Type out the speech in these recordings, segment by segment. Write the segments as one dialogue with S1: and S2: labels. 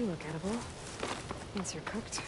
S1: You look edible. Once you're cooked.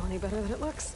S1: Any better than it looks?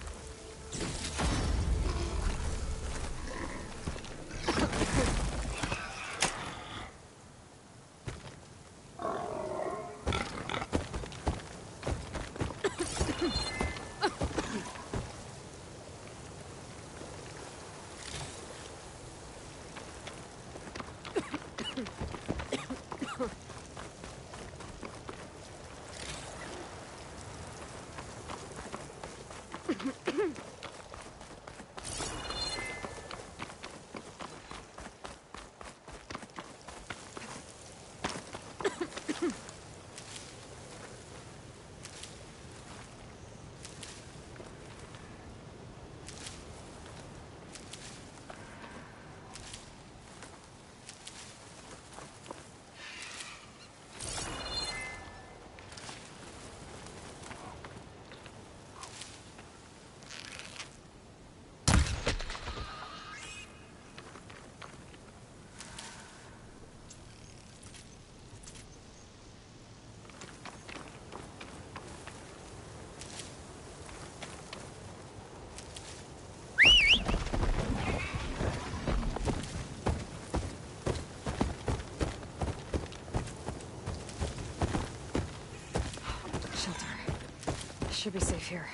S1: Should be safe here.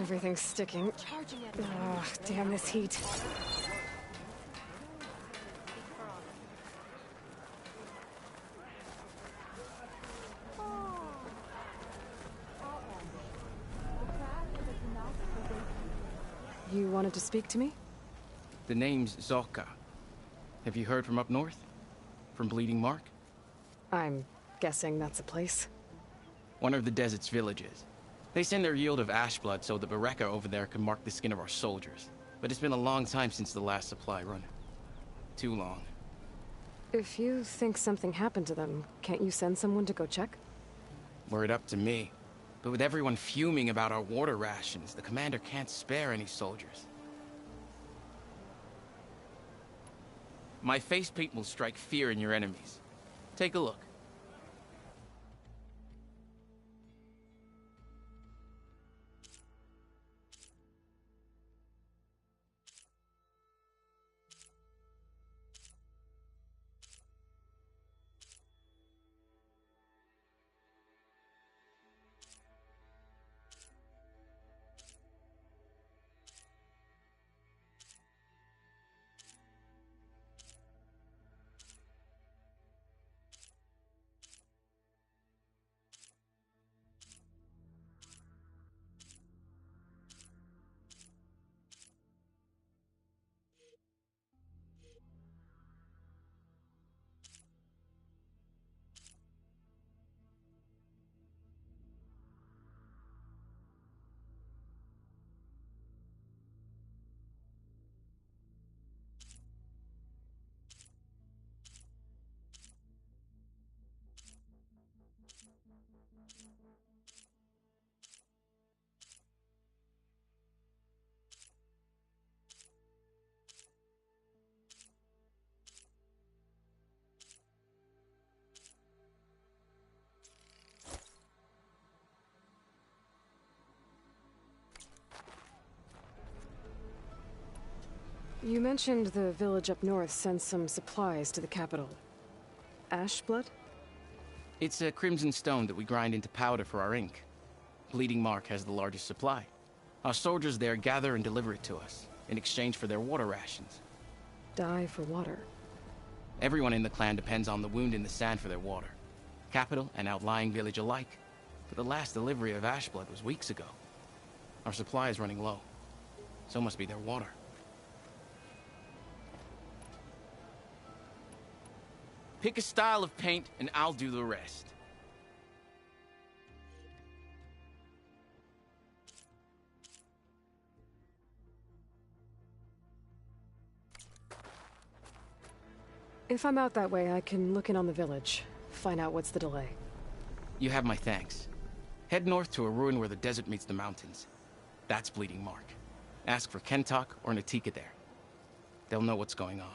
S1: Everything's sticking. Ugh, damn this heat. You wanted to speak to me?
S2: The name's Zorka. Have you heard from up north? From Bleeding Mark?
S1: I'm guessing that's a place.
S2: One of the desert's villages. They send their yield of ash blood so the Bereka over there can mark the skin of our soldiers. But it's been a long time since the last supply run. Too long.
S1: If you think something happened to them, can't you send someone to go check?
S2: Were it up to me. But with everyone fuming about our water rations, the commander can't spare any soldiers. My face paint will strike fear in your enemies. Take a look.
S1: You mentioned the village up north sends some supplies to the capital. Ash blood?
S2: It's a crimson stone that we grind into powder for our ink. Bleeding Mark has the largest supply. Our soldiers there gather and deliver it to us, in exchange for their water rations.
S1: Die for water.
S2: Everyone in the clan depends on the wound in the sand for their water. Capital and outlying village alike. But the last delivery of ash blood was weeks ago. Our supply is running low. So must be their water. Pick a style of paint, and I'll do the rest.
S1: If I'm out that way, I can look in on the village. Find out what's the delay.
S2: You have my thanks. Head north to a ruin where the desert meets the mountains. That's Bleeding Mark. Ask for Kentok or Natika there. They'll know what's going on.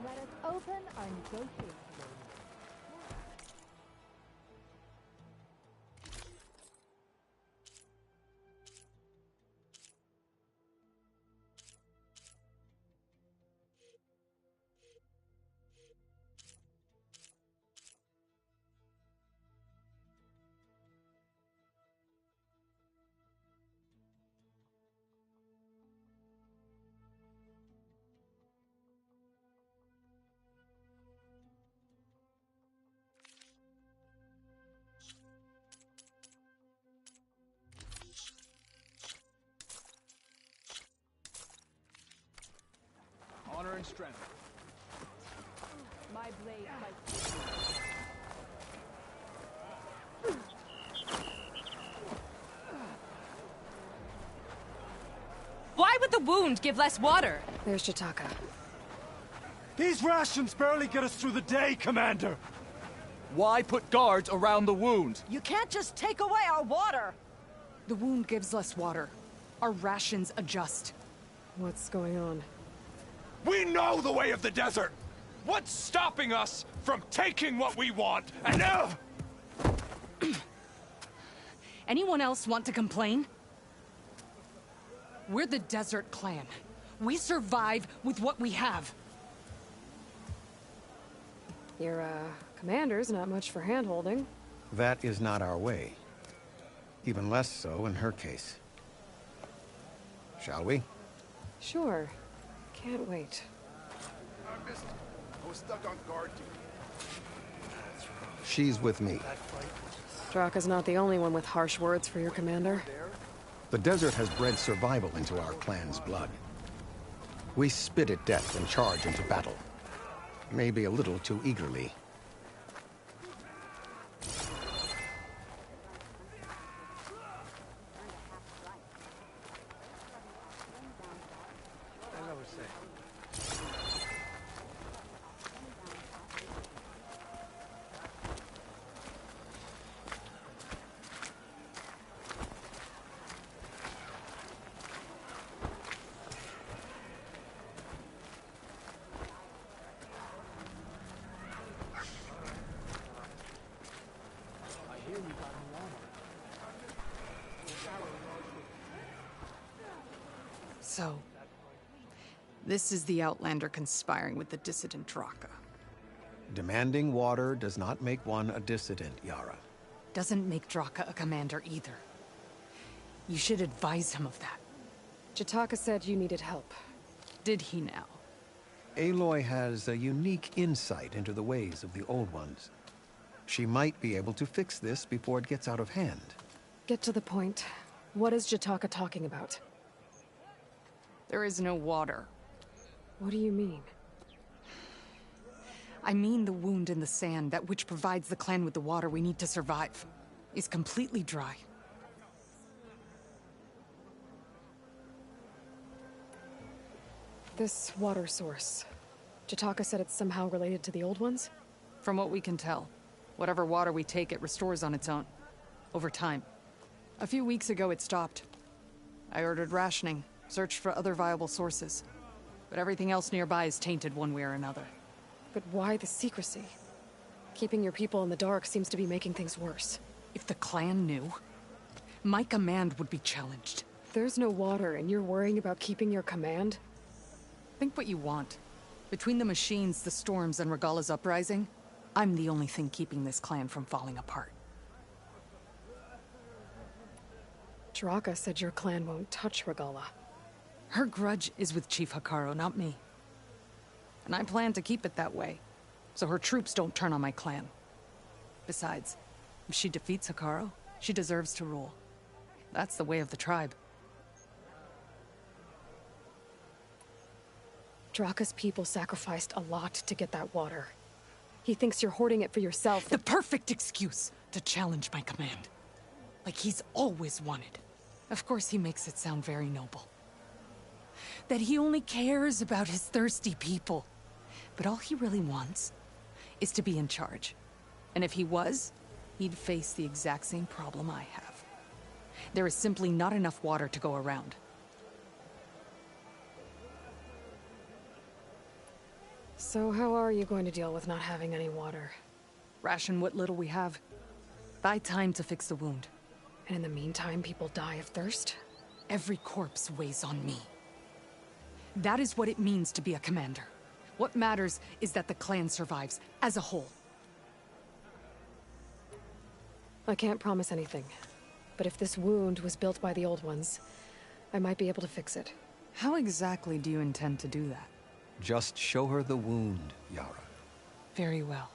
S3: Let us open our negotiation.
S4: Honor and strength.
S3: My blade fights.
S5: Why would the wound give less water?
S1: There's Jataka.
S4: These rations barely get us through the day, Commander. Why put guards around the wound?
S6: You can't just take away our water!
S7: The wound gives less water. Our rations adjust.
S1: What's going on?
S4: We know the way of the desert! What's stopping us from taking what we want and
S7: Anyone else want to complain? We're the Desert Clan. We survive with what we have.
S1: Your, commander's not much for hand-holding.
S8: That is not our way. Even less so in her case. Shall we?
S1: Sure. Can't wait.
S9: I missed it. I was stuck on guard duty.
S8: She's with me.
S1: Draka's not the only one with harsh words for your commander.
S8: The desert has bred survival into our clan's blood. We spit at death and charge into battle. Maybe a little too eagerly.
S7: So, this is the Outlander conspiring with the dissident Draka.
S8: Demanding water does not make one a dissident, Yara.
S7: Doesn't make Draka a commander either. You should advise him of that.
S1: Jataka said you needed help.
S7: Did he now?
S8: Aloy has a unique insight into the ways of the Old Ones. She might be able to fix this before it gets out of hand.
S1: Get to the point. What is Jataka talking about?
S7: There is no water.
S1: What do you mean?
S7: I mean the wound in the sand, that which provides the clan with the water we need to survive, is completely dry.
S1: This water source. Jataka said it's somehow related to the Old Ones?
S7: From what we can tell, whatever water we take, it restores on its own. Over time. A few weeks ago, it stopped. I ordered rationing, searched for other viable sources. But everything else nearby is tainted one way or another.
S1: But why the secrecy? Keeping your people in the dark seems to be making things worse.
S7: If the clan knew, my command would be challenged.
S1: There's no water and you're worrying about keeping your command?
S7: Think what you want. Between the machines, the storms, and Regala's uprising, I'm the only thing keeping this clan from falling apart.
S1: Draka said your clan won't touch Regala.
S7: Her grudge is with Chief Hikaru, not me. And I plan to keep it that way, so her troops don't turn on my clan. Besides, if she defeats Hikaru, she deserves to rule. That's the way of the tribe.
S1: Draka's people sacrificed a lot to get that water. He thinks you're hoarding it for yourself.
S7: The perfect excuse to challenge my command. Like he's always wanted. Of course he makes it sound very noble. That he only cares about his thirsty people. But all he really wants is to be in charge. And if he was, he'd face the exact same problem I have. There is simply not enough water to go around.
S1: So how are you going to deal with not having any water?
S7: Ration what little we have. Buy time to fix the wound.
S1: And in the meantime, people die of thirst?
S7: Every corpse weighs on me. That is what it means to be a commander. What matters is that the clan survives, as a whole.
S1: I can't promise anything. But if this wound was built by the Old Ones, I might be able to fix it.
S7: How exactly do you intend to do that?
S8: Just show her the wound, Yara.
S7: Very well.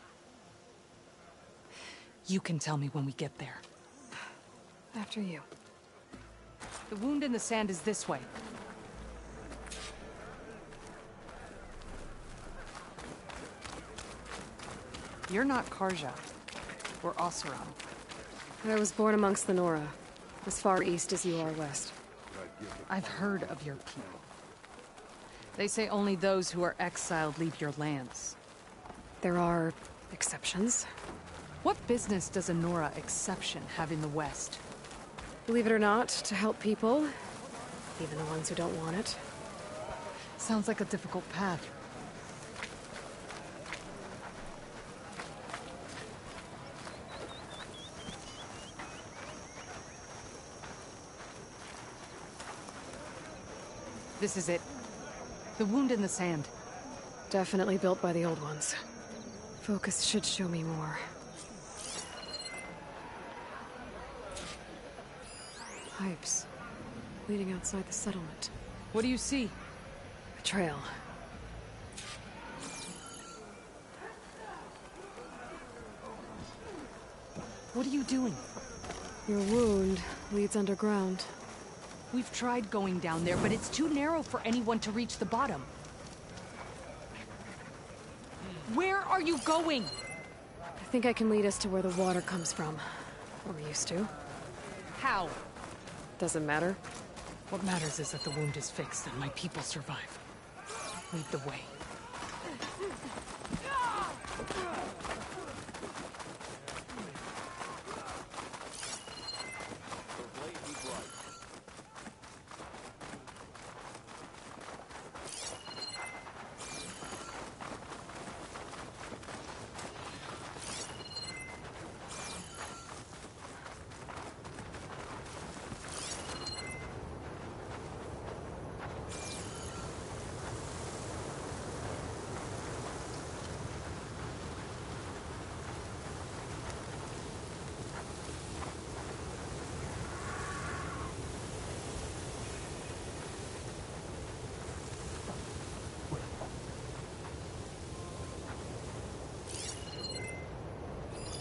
S7: You can tell me when we get there.
S1: After you.
S7: The wound in the sand is this way. You're not Karja, or Oseram.
S1: I was born amongst the Nora, as far east as you are west.
S7: I've heard of your people. They say only those who are exiled leave your lands.
S1: There are exceptions.
S7: What business does a Nora exception have in the West?
S1: Believe it or not, to help people, even the ones who don't want it.
S7: Sounds like a difficult path. This is it. The wound in the sand.
S1: Definitely built by the old ones. Focus should show me more. Pipes. Leading outside the settlement.
S7: What do you see?
S1: A trail.
S7: What are you doing?
S1: Your wound leads underground.
S7: We've tried going down there, but it's too narrow for anyone to reach the bottom. Where are you going?
S1: I think I can lead us to where the water comes from. Or used to.
S7: How?
S1: Doesn't matter.
S7: What matters is that the wound is fixed and my people survive. Lead the way.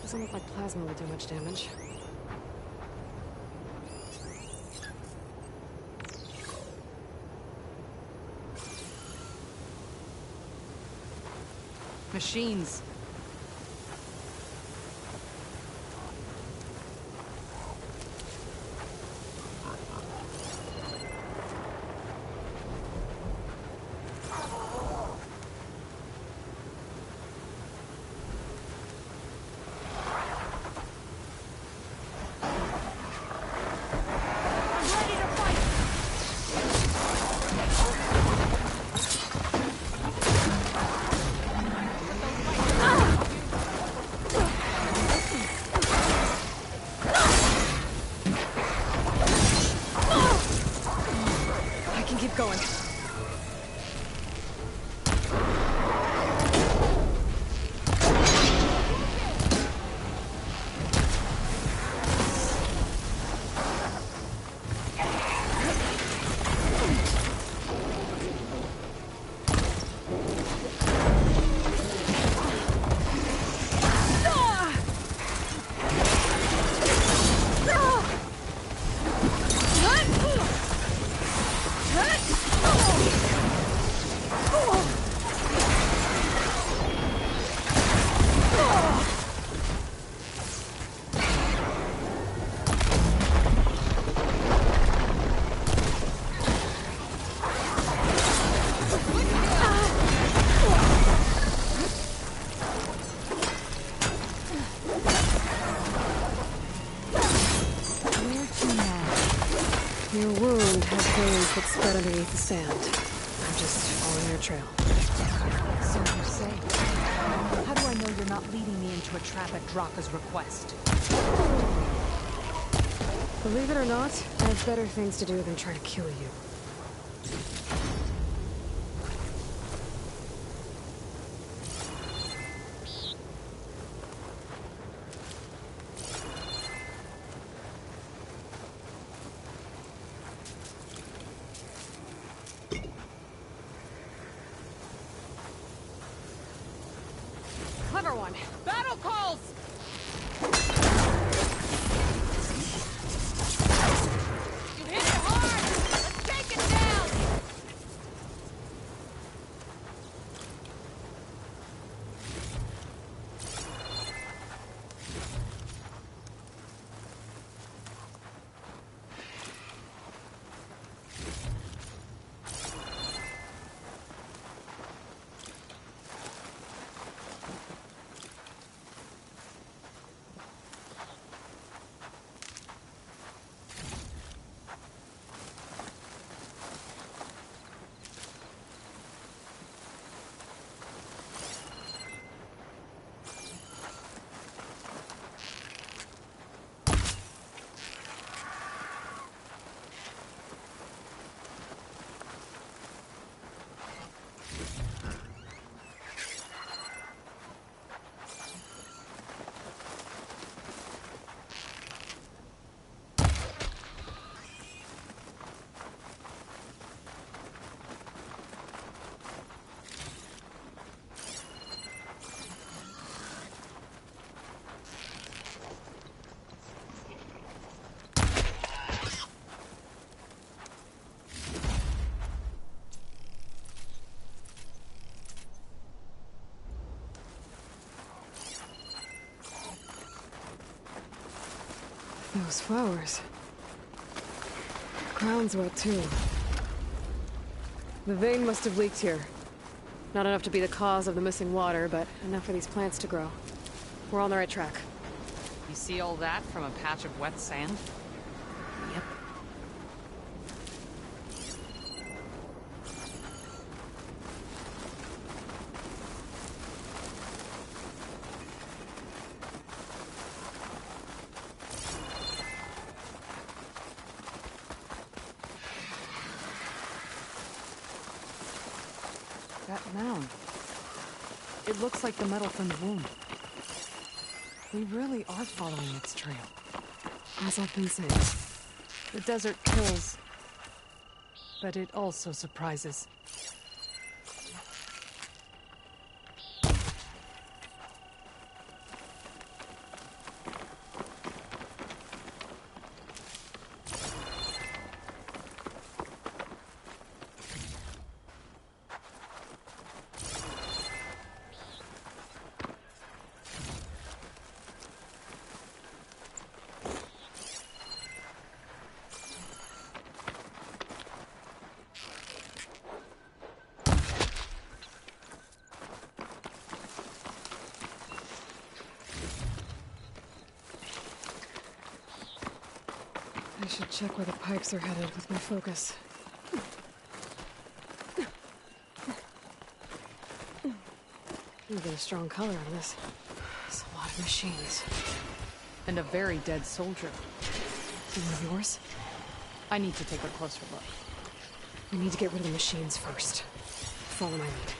S1: Doesn't look like plasma will do much damage.
S7: Machines.
S1: Going. Your wound has veins that spread underneath the sand. I'm just following your trail.
S7: So you say. How do I know you're not leading me into a trap at Draka's request?
S1: Believe it or not, I have better things to do than try to kill you.
S5: Clever one. Battle calls! You hit it hard! Let's take it down!
S1: Those flowers. The ground's wet too. The vein must have leaked here. Not enough to be the cause of the missing water, but enough for these plants to grow. We're on the right track.
S7: You see all that from a patch of wet sand?
S1: Yep.
S7: That mound. It looks like the metal from the wound. We really are following its trail.
S1: As I've been saying.
S7: The desert kills, but it also surprises.
S1: I should check where the pipes are headed with my focus. You get a strong color on this. It's a lot of machines.
S7: And a very dead soldier.
S1: One of yours?
S7: I need to take a closer look.
S1: We need to get rid of the machines first. Follow my lead.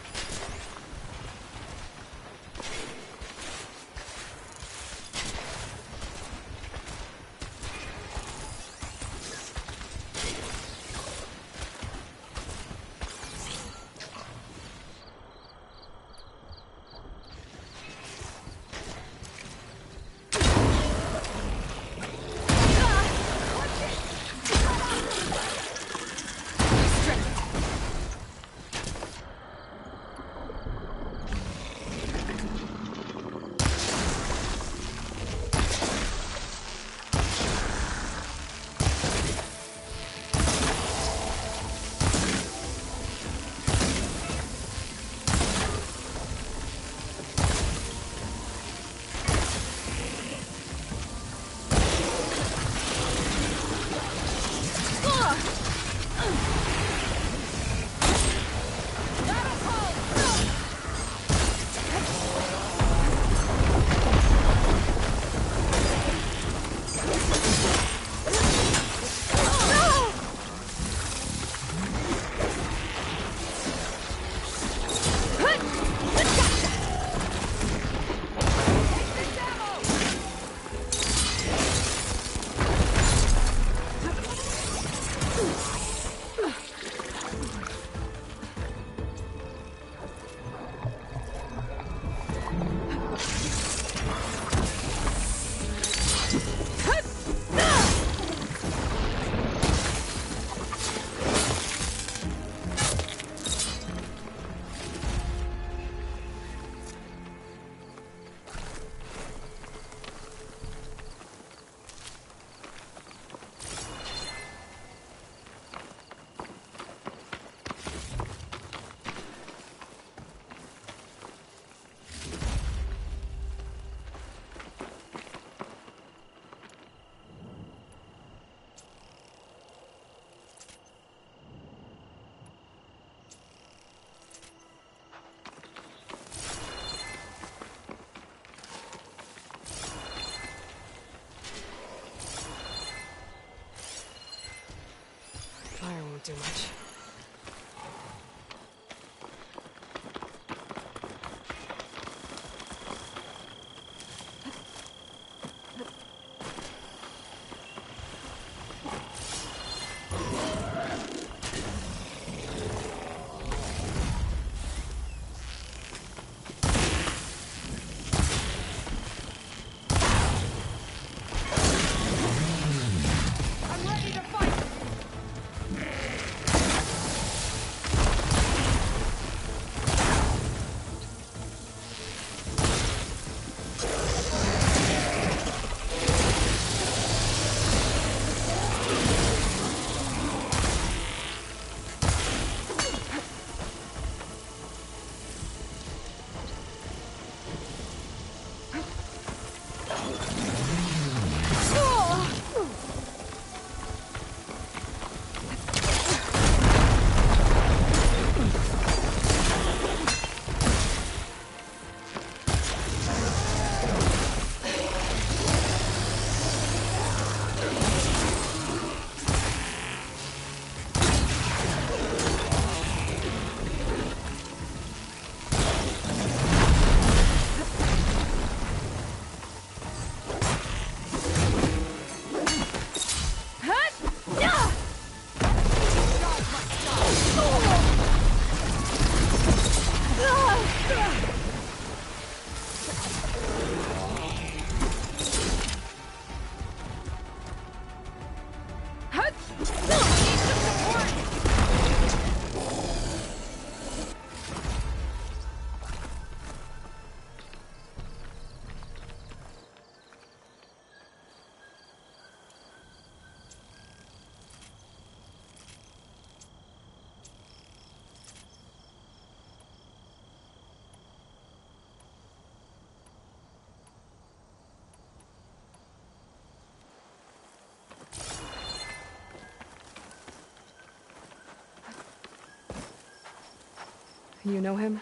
S1: You know him?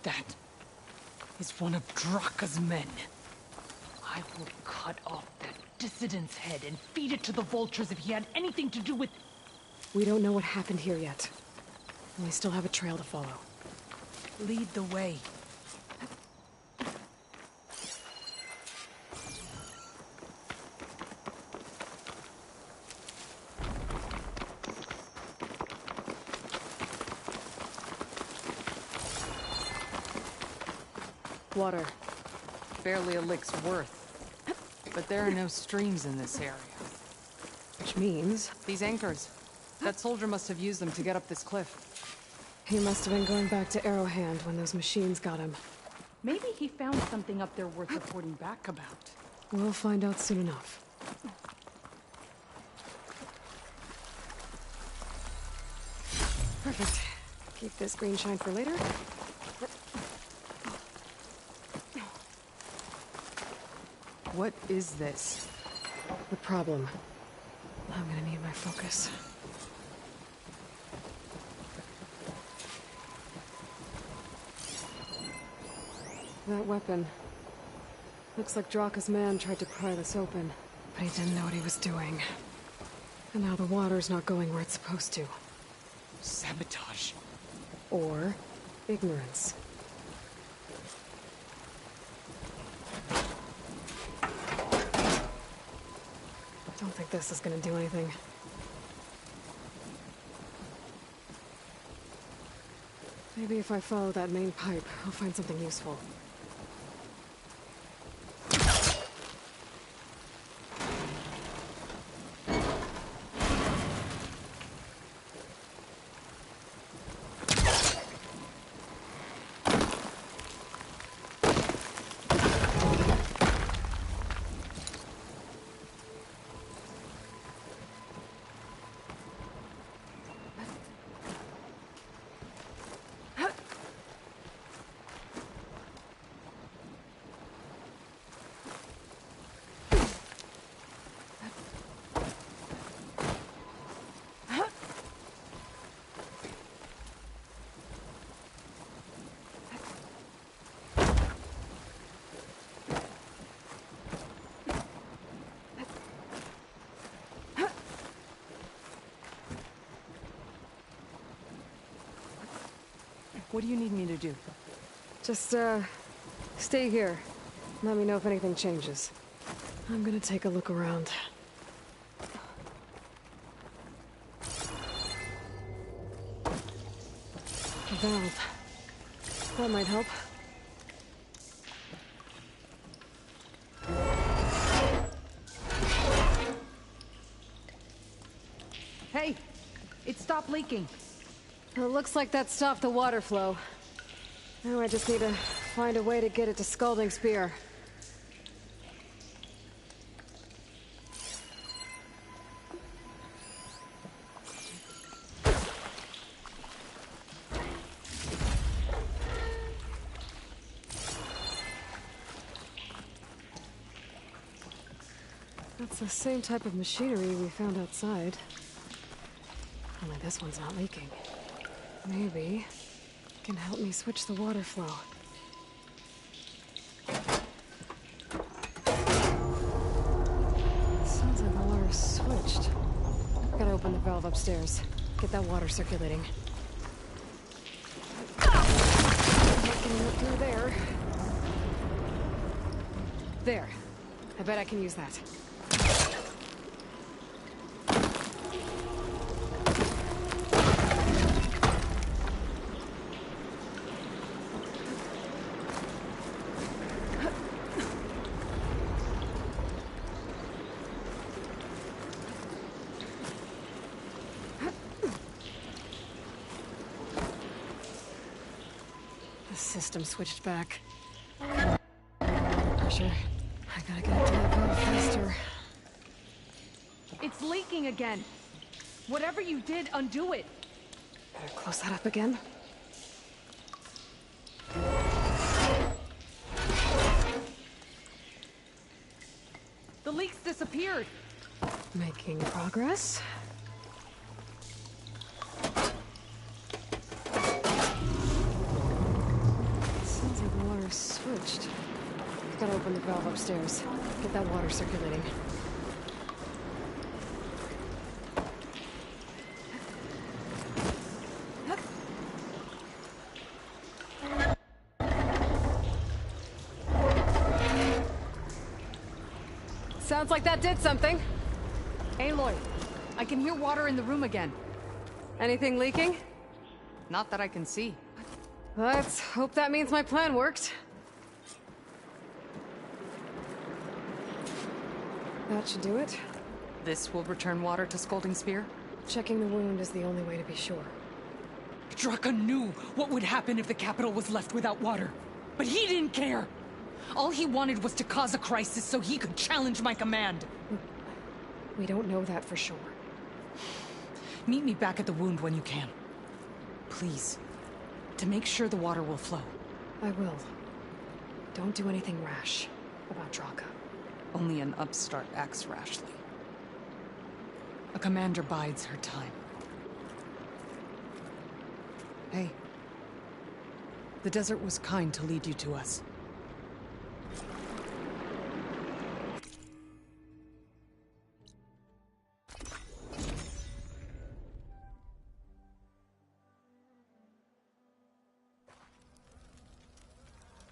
S7: That is one of Draka's men. I will cut off that dissident's head and feed it to the vultures if he had anything to do with...
S1: We don't know what happened here yet. And we still have a trail to follow.
S7: Lead the way.
S1: Water.
S7: Barely a lick's worth. But there are no streams in this area.
S1: Which means...
S7: These anchors. That soldier must have used them to get up this cliff.
S1: he must have been going back to Arrowhand when those machines got him.
S7: Maybe he found something up there worth reporting back about.
S1: We'll find out soon enough. Perfect. Keep this green shine for later.
S7: What is this?
S1: The problem. I'm gonna need my focus. That weapon. Looks like Draka's man tried to pry this open, but he didn't know what he was doing. And now the water's not going where it's supposed to.
S7: Sabotage.
S1: Or ignorance. Don't think this is gonna do anything. Maybe if I follow that main pipe, I'll find something useful.
S7: What do you need me to do?
S1: Just, stay here. Let me know if anything changes. I'm gonna take a look around. A valve. That might help.
S7: Hey! It stopped leaking.
S1: It looks like that stopped the water flow. Now I just need to find a way to get it to Scalding Spear. That's the same type of machinery we found outside. Only this one's not leaking. Maybe it can help me switch the water flow. Sounds like the water's switched. Gotta open the valve upstairs. Get that water circulating. I can look through there. There. I bet I can use that. System switched back. Pressure. I gotta get it to that valve faster.
S7: It's leaking again. Whatever you did, undo it.
S1: Better close that up again.
S7: The leaks disappeared.
S1: Making progress. Gotta open the valve upstairs. Get that water circulating. Sounds like that did something.
S7: Aloy, I can hear water in the room again.
S1: Anything leaking?
S7: Not that I can see.
S1: Let's hope that means my plan worked. That should do it.
S7: This will return water to Scolding Spear?
S1: Checking the wound is the only way to be sure.
S7: Draka knew what would happen if the capital was left without water. But he didn't care! All he wanted was to cause a crisis so he could challenge my command.
S1: We don't know that for sure.
S7: Meet me back at the wound when you can. Please. To make sure the water will flow.
S1: I will. Don't do anything rash about Draka.
S7: Only an upstart acts rashly. A commander bides her time. Hey. The desert was kind to lead you to us.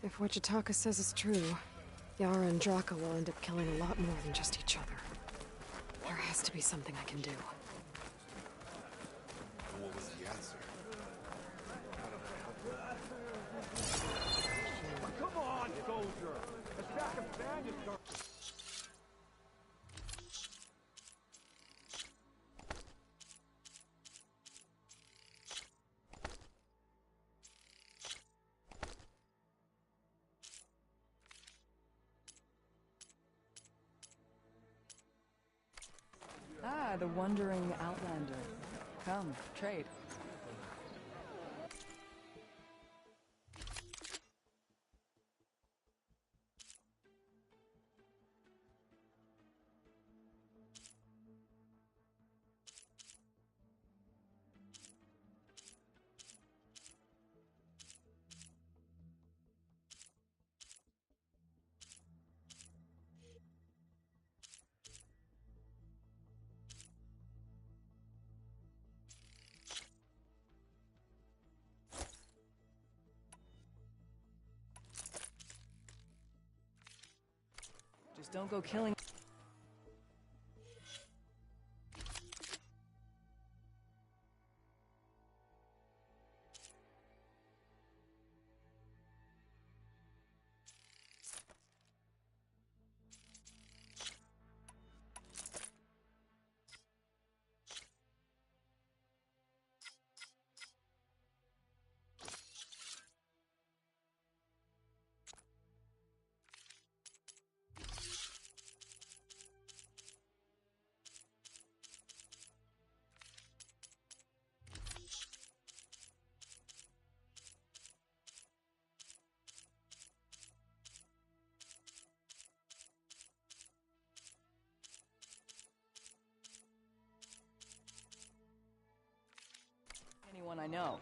S1: If what Jataka says is true, Yara and Draka will end up killing a lot more than just each other. There has to be something I can do.
S9: What was the answer?
S4: Come on, soldier! Attack a bandit guard!
S6: Ah, the wandering outlander. Come, trade. Just don't go killing. Anyone I know.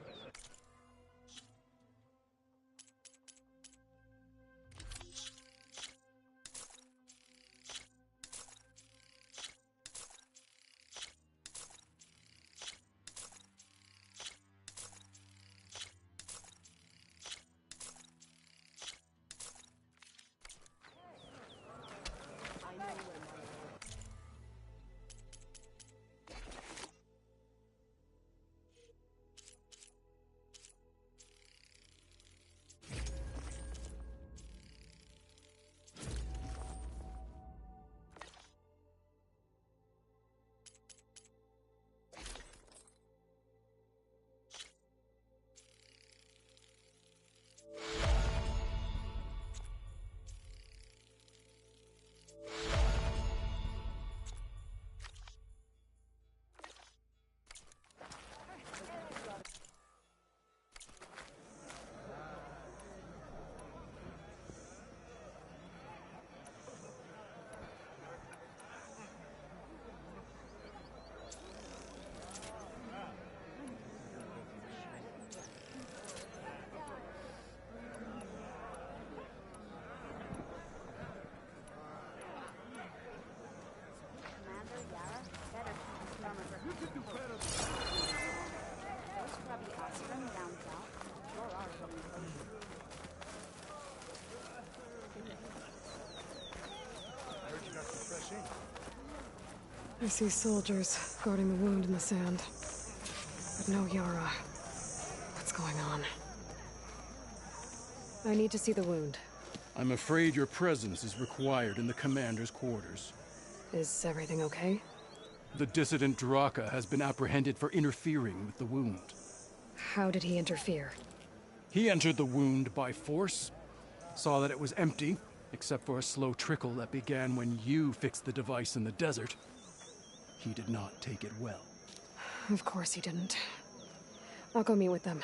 S1: I see soldiers guarding the wound in the sand. But no Yara. What's going on? I need to see the wound.
S10: I'm afraid your presence is required in the commander's quarters.
S1: Is everything okay?
S10: The dissident Draka has been apprehended for interfering with the wound.
S1: How did he interfere?
S10: He entered the wound by force, saw that it was empty, except for a slow trickle that began when you fixed the device in the desert. He did not take it well.
S1: Of course he didn't. I'll go meet with them.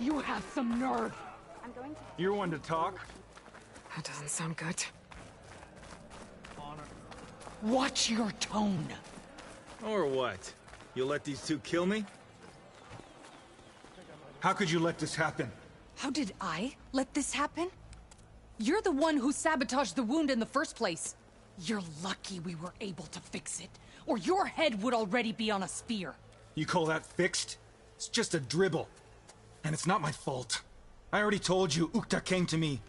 S7: You have some nerve!
S4: You're one to talk?
S1: That doesn't sound good.
S7: Watch your tone!
S11: Or what? You'll let these two kill me?
S4: How could you let this happen?
S7: How did I let this happen? You're the one who sabotaged the wound in the first place. You're lucky we were able to fix it, or your head would already be on a spear.
S4: You call that fixed? It's just a dribble. And it's not my fault. I already told you, Ukta came to me.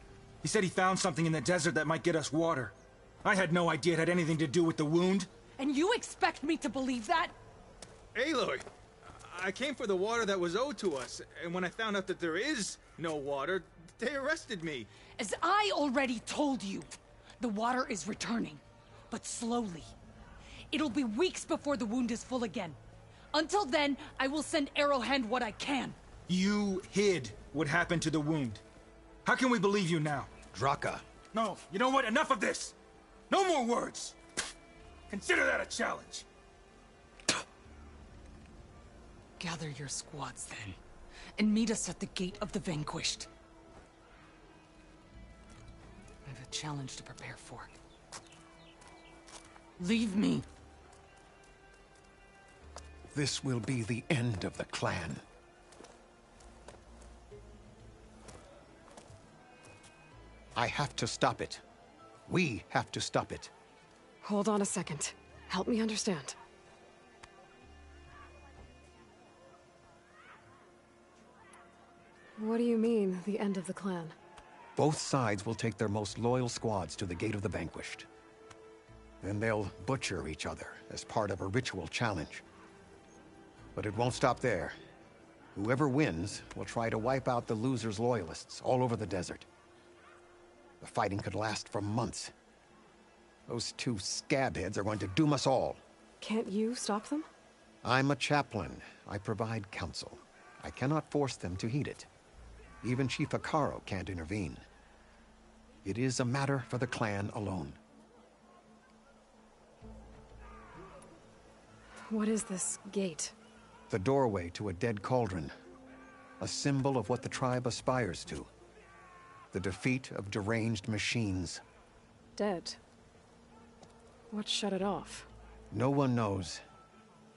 S4: He said he found something in the desert that might get us water. I had no idea it had anything to do with the wound.
S7: And you expect me to believe that?
S11: Aloy, I came for the water that was owed to us, and when I found out that there is no water, they arrested me.
S7: As I already told you, the water is returning, but slowly. It'll be weeks before the wound is full again. Until then, I will send Arrowhand what I can.
S4: You hid what happened to the wound. How can we believe you now?
S8: Draka.
S4: No, you know what? Enough of this! No more words! Consider that a challenge!
S7: Gather your squads then, and meet us at the Gate of the Vanquished. I have a challenge to prepare for. Leave me.
S8: This will be the end of the clan. I have to stop it. We have to stop it.
S1: Hold on a second. Help me understand. What do you mean, the end of the clan?
S8: Both sides will take their most loyal squads to the Gate of the Vanquished. Then they'll butcher each other as part of a ritual challenge. But it won't stop there. Whoever wins will try to wipe out the loser's loyalists all over the desert. The fighting could last for months. Those two scabheads are going to doom us all.
S1: Can't you stop them?
S8: I'm a chaplain. I provide counsel. I cannot force them to heed it. Even Chief Akaro can't intervene. It is a matter for the clan alone.
S1: What is this gate?
S8: The doorway to a dead cauldron. A symbol of what the tribe aspires to. The defeat of deranged machines.
S1: Dead. What shut it off?
S8: No one knows.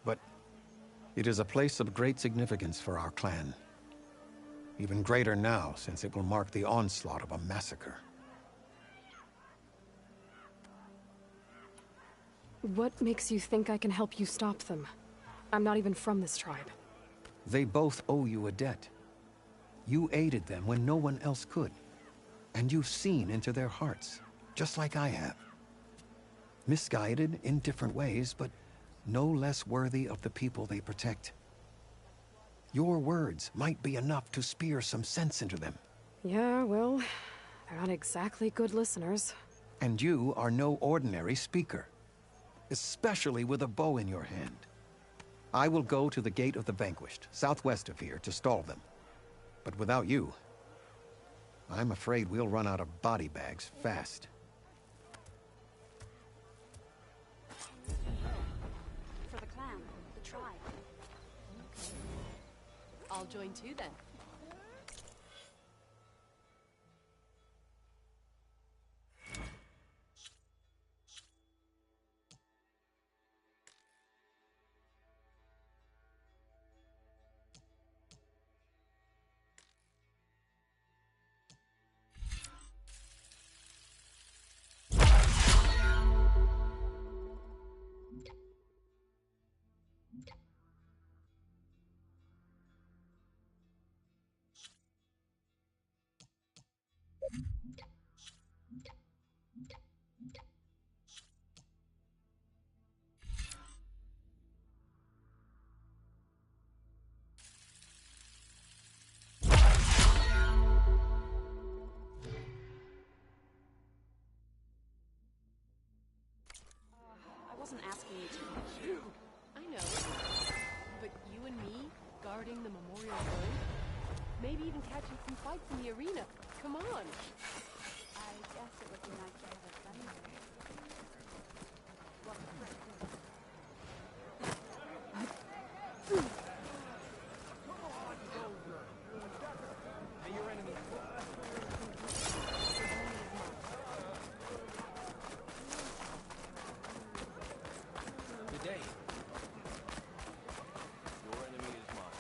S8: But it is a place of great significance for our clan. Even greater now, since it will mark the onslaught of a massacre.
S1: What makes you think I can help you stop them? I'm not even from this tribe.
S8: They both owe you a debt. You aided them when no one else could. And you've seen into their hearts, just like I have. Misguided in different ways, but no less worthy of the people they protect. Your words might be enough to spear some sense into them.
S1: Yeah, well, they're not exactly good listeners.
S8: And you are no ordinary speaker. Especially with a bow in your hand. I will go to the Gate of the Vanquished, southwest of here, to stall them. But without you, I'm afraid we'll run out of body bags fast.
S5: For the clan, the tribe. I'll join too then. I wasn't asking you too much. I know. But you and me, guarding the Memorial Road? Maybe even catching some fights in the arena. Come on.
S3: I guess it would be nice to have a friend there. What friend?
S11: May your enemy. Good day. Your enemy is mine.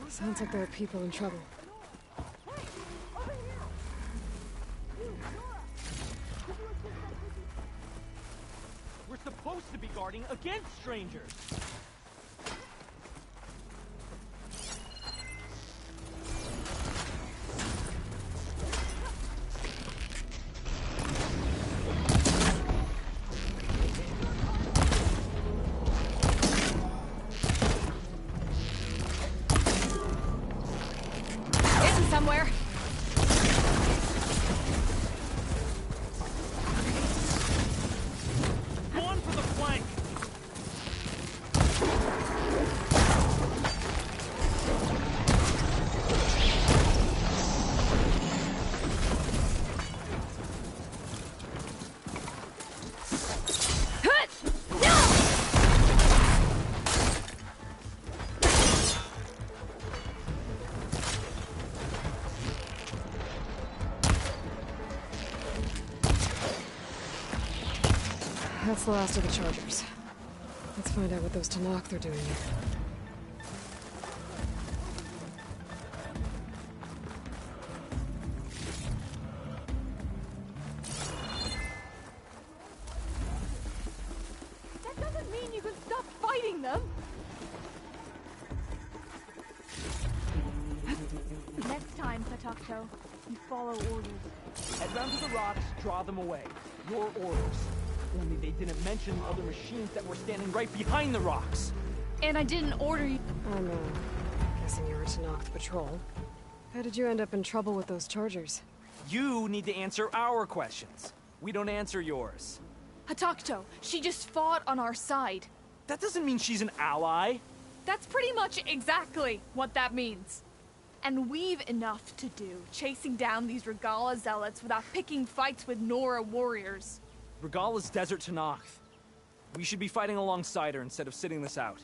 S1: Sounds like there are people in trouble.
S12: We're supposed to be guarding against strangers.
S5: Somewhere.
S12: Going for the flank.
S1: That's the last of the Chargers. Let's find out what those Tanakh are doing here.
S5: That doesn't mean you can stop fighting them.
S3: Next time, Patakto, you follow orders.
S12: Head round to the rocks, draw them away. Your orders. Only they didn't mention the other machines that were standing right behind the rocks.
S5: And I didn't order you.
S1: I'm guessing you were Tanakh patrol. How did you end up in trouble with those Chargers?
S12: You need to answer our questions. We don't answer yours.
S5: Hatakto, she just fought on our side.
S12: That doesn't mean she's an ally.
S5: That's pretty much exactly what that means. And we've enough to do chasing down these Regala zealots without picking fights with Nora warriors.
S12: Regala's desert Tanakh. We should be fighting alongside her instead of sitting this out.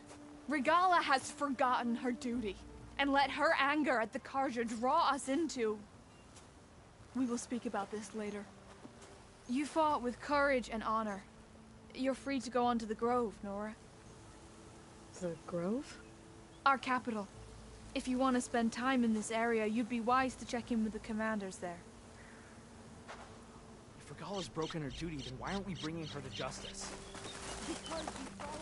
S5: Regala has forgotten her duty and let her anger at the Karja draw us into... We will speak about this later. You fought with courage and honor. You're free to go on to the Grove, Nora.
S1: The Grove?
S5: Our capital. If you want to spend time in this area, you'd be wise to check in with the commanders there.
S12: If Regala's broken her duty, then why aren't we bringing her to justice?
S3: Because you follow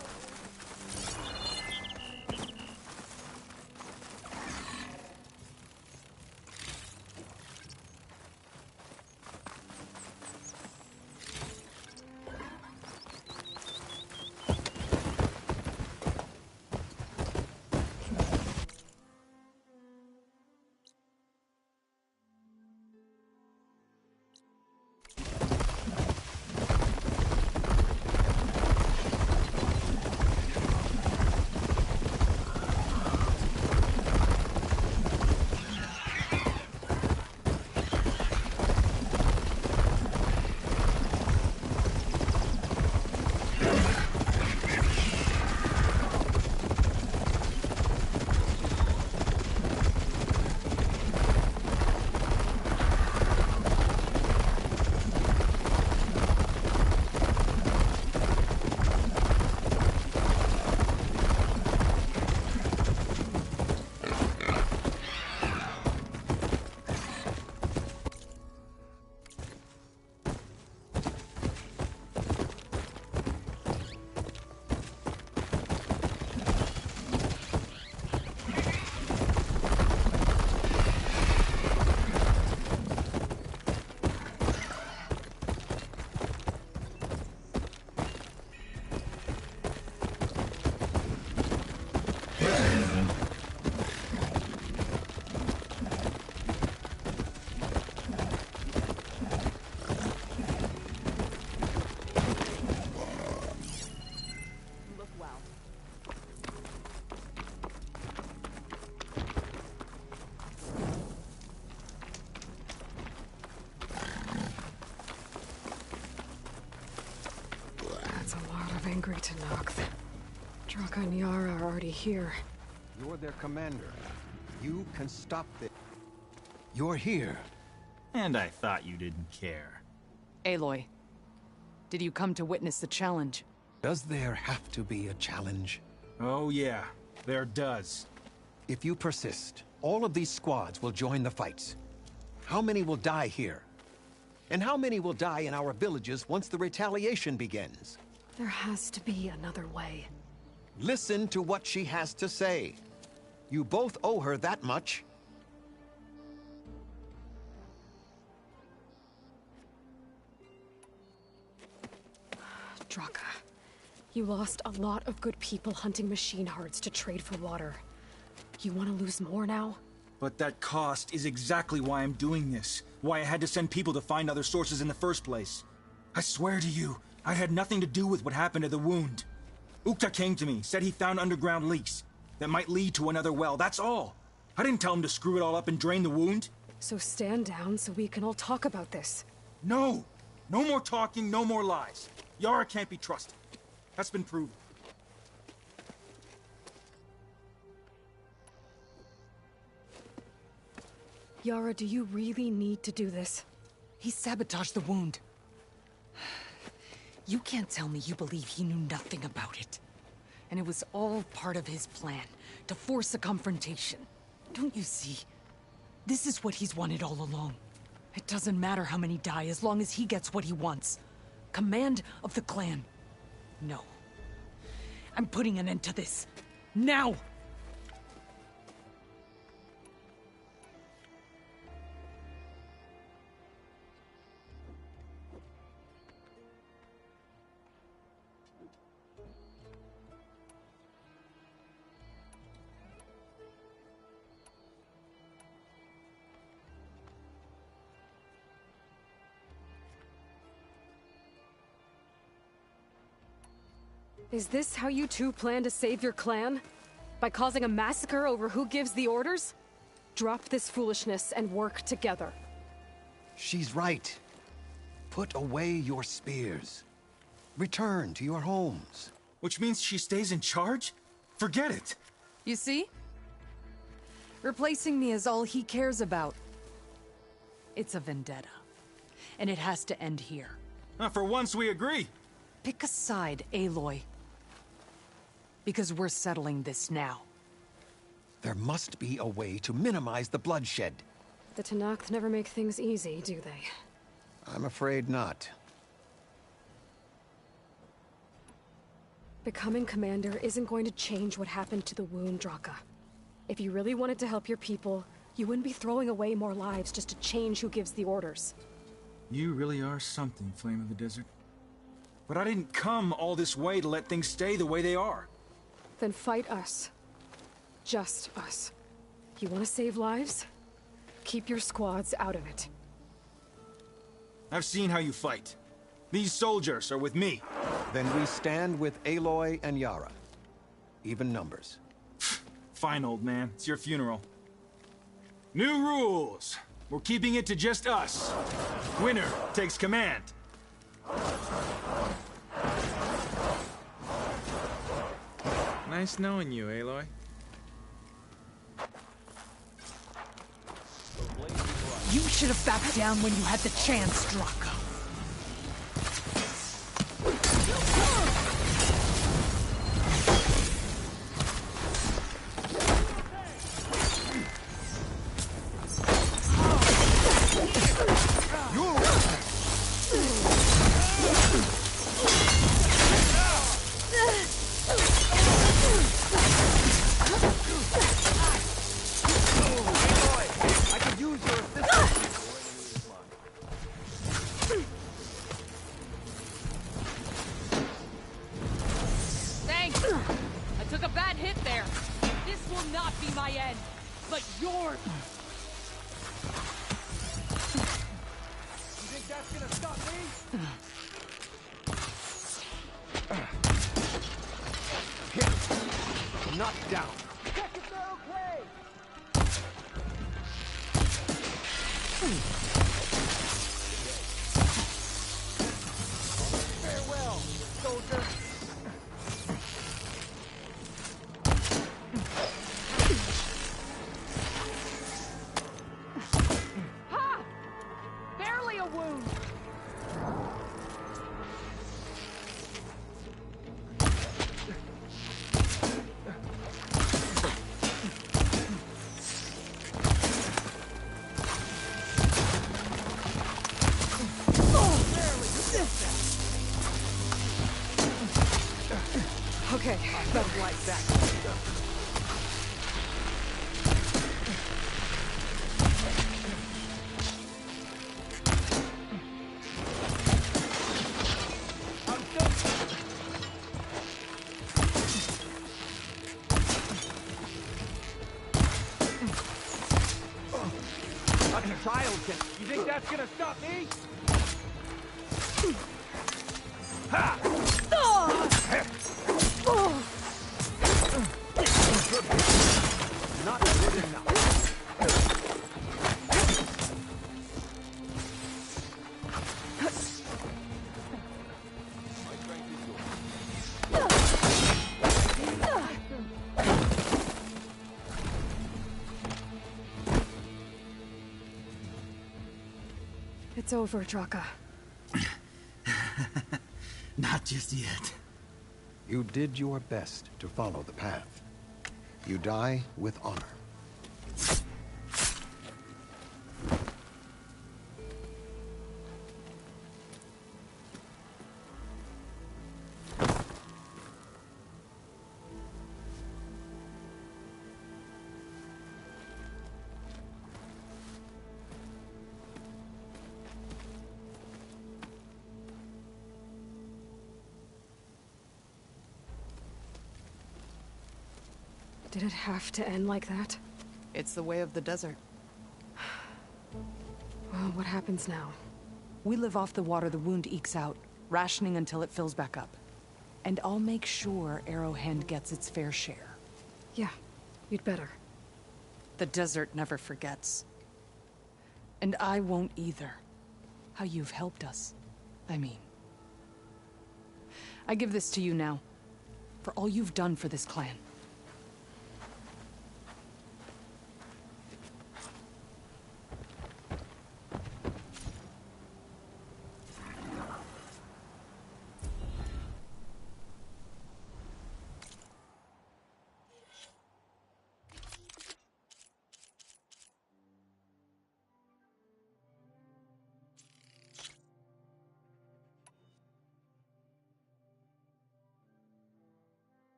S1: of angry Tenakth. Draka and Yara are already here.
S8: You're their commander. You can stop this. You're here.
S4: And I thought you didn't care.
S7: Aloy, did you come to witness the challenge?
S8: Does there have to be a challenge?
S4: Oh yeah, there does.
S8: If you persist, all of these squads will join the fights. How many will die here? And how many will die in our villages once the retaliation begins?
S1: There has to be another way.
S8: Listen to what she has to say. You both owe her that much.
S1: Draka, you lost a lot of good people hunting machine hearts to trade for water. You want to lose more now?
S4: But that cost is exactly why I'm doing this. Why I had to send people to find other sources in the first place. I swear to you, I had nothing to do with what happened to the wound. Ukta came to me, said he found underground leaks that might lead to another well, that's all. I didn't tell him to screw it all up and drain the wound.
S1: So stand down so we can all talk about this.
S4: No! No more talking, no more lies. Yara can't be trusted. That's been proven.
S1: Yara, do you really need to do this?
S7: He sabotaged the wound. You can't tell me you believe he knew nothing about it. And it was all part of his plan, to force a confrontation. Don't you see? This is what he's wanted all along. It doesn't matter how many die as long as he gets what he wants. Command of the clan. No. I'm putting an end to this. Now!
S1: Is this how you two plan to save your clan? By causing a massacre over who gives the orders? Drop this foolishness and work together.
S8: She's right. Put away your spears. Return to your homes.
S4: Which means she stays in charge? Forget it!
S7: You see? Replacing me is all he cares about. It's a vendetta. And it has to end here.
S4: For once we agree.
S7: Pick a side, Aloy. Because we're settling this now.
S8: There must be a way to minimize the bloodshed.
S1: The Tenakth never make things easy, do they?
S8: I'm afraid not.
S1: Becoming commander isn't going to change what happened to the wound, Draka. If you really wanted to help your people, you wouldn't be throwing away more lives just to change who gives the orders.
S4: You really are something, Flame of the Desert. But I didn't come all this way to let things stay the way they are.
S1: Then fight us. Just us. You want to save lives? Keep your squads out of it.
S4: I've seen how you fight. These soldiers are with me.
S8: Then we stand with Aloy and Yara. Even numbers.
S4: Fine, old man. It's your funeral. New rules. We're keeping it to just us. Winner takes command.
S11: Nice knowing you, Aloy.
S7: You should have backed down when you had the chance, Draka.
S8: Knocked down.
S12: Farewell, soldier.
S1: Okay,
S12: I
S1: better.
S12: don't like that. That's a child kid. You think that's gonna stop me? Ha! Not good enough.
S1: It's over, Draka.
S4: Not just yet.
S8: You did your best to follow the path. You die with honor.
S1: Did it have to end like that?
S7: It's the way of the desert.
S1: Well, what happens now?
S7: We live off the water the wound ekes out, rationing until it fills back up. And I'll make sure Arrowhand gets its fair share.
S1: Yeah, you'd better.
S7: The desert never forgets. And I won't either. How you've helped us, I mean. I give this to you now, for all you've done for this clan.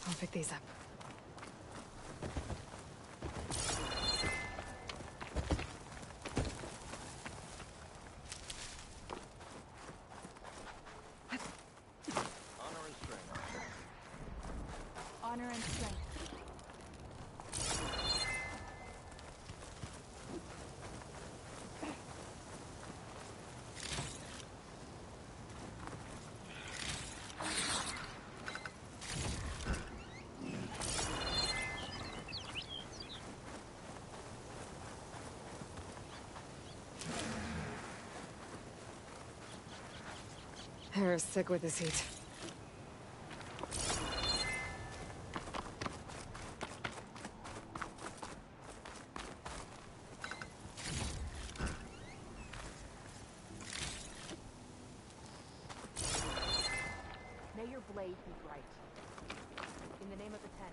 S1: I'll pick these up.
S3: Honor and strength.
S1: Hair's sick with this heat.
S3: way he's right. In the name of the Ten.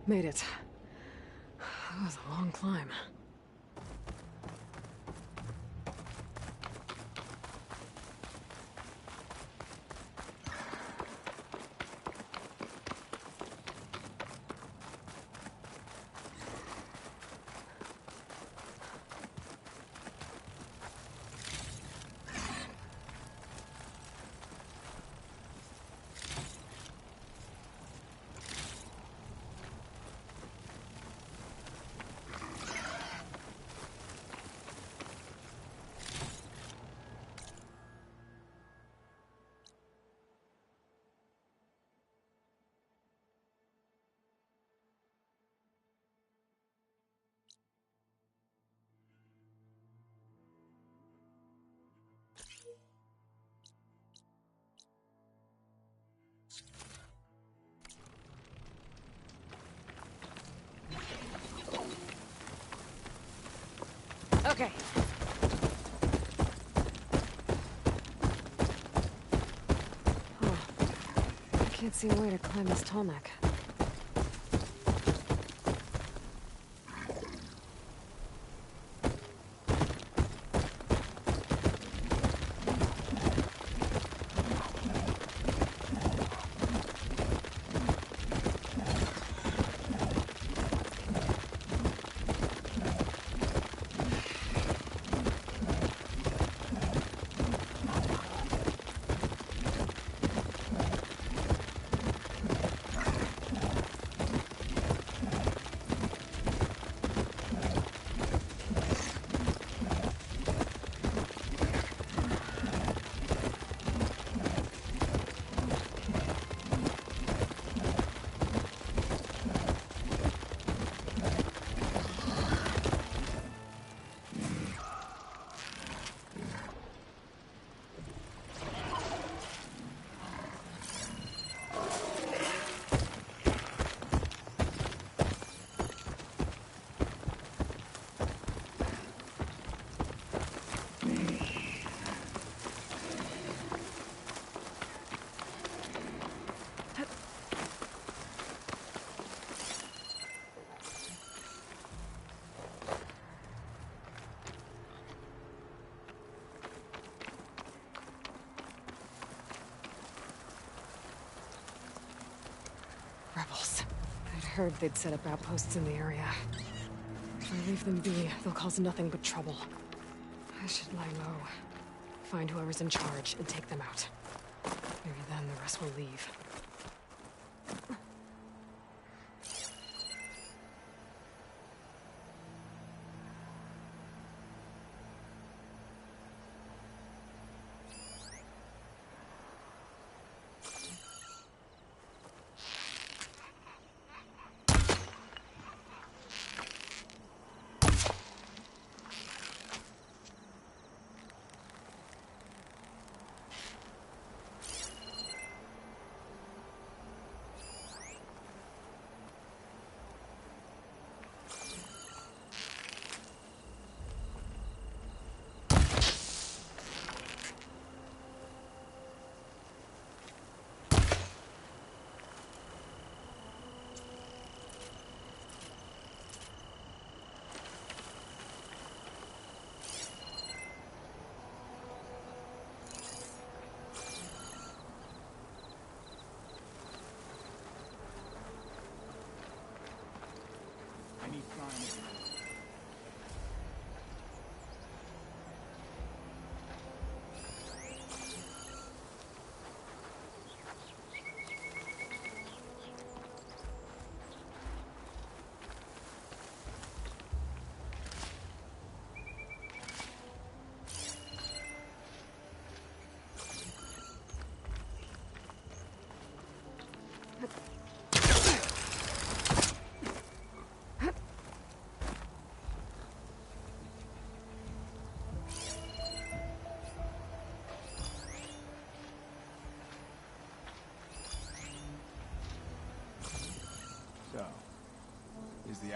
S1: Made it. That was a long climb.
S3: Okay.
S1: Oh, I can't see a way to climb this tall neck. Rebels. I'd heard they'd set up outposts in the area. If I leave them be, they'll cause nothing but trouble. I should lie low. Find whoever's in charge and take them out. Maybe then the rest will leave.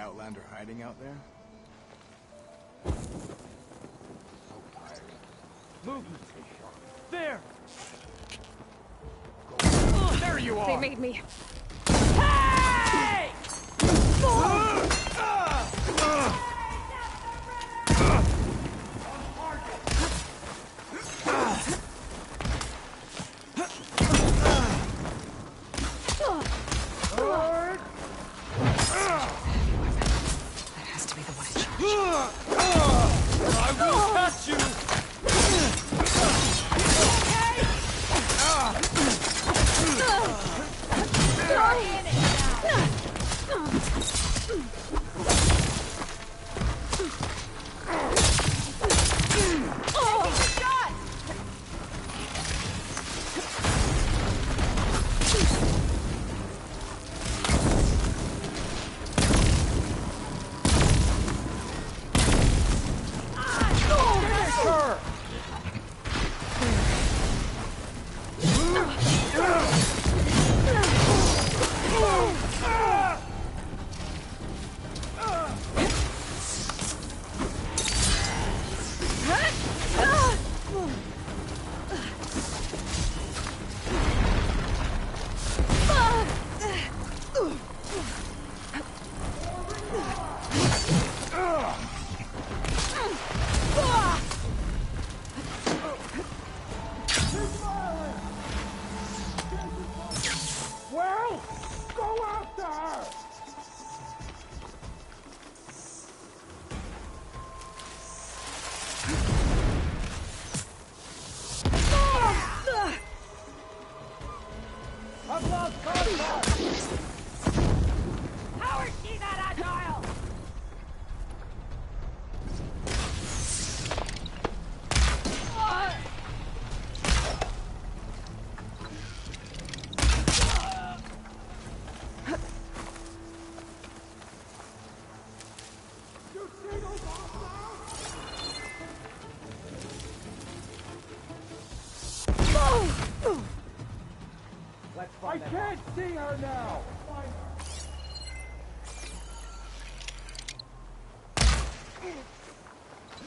S9: Outlander hiding out there? So tired.
S12: Movement. There! There you are!
S1: They made me.
S12: Hey!
S1: That has to be the one in charge.
S12: I will catch you!
S9: Well, go after her!
S12: I've lost contact!
S3: How is she that agile?
S12: Let's
S9: I
S12: find that
S9: can't see her now!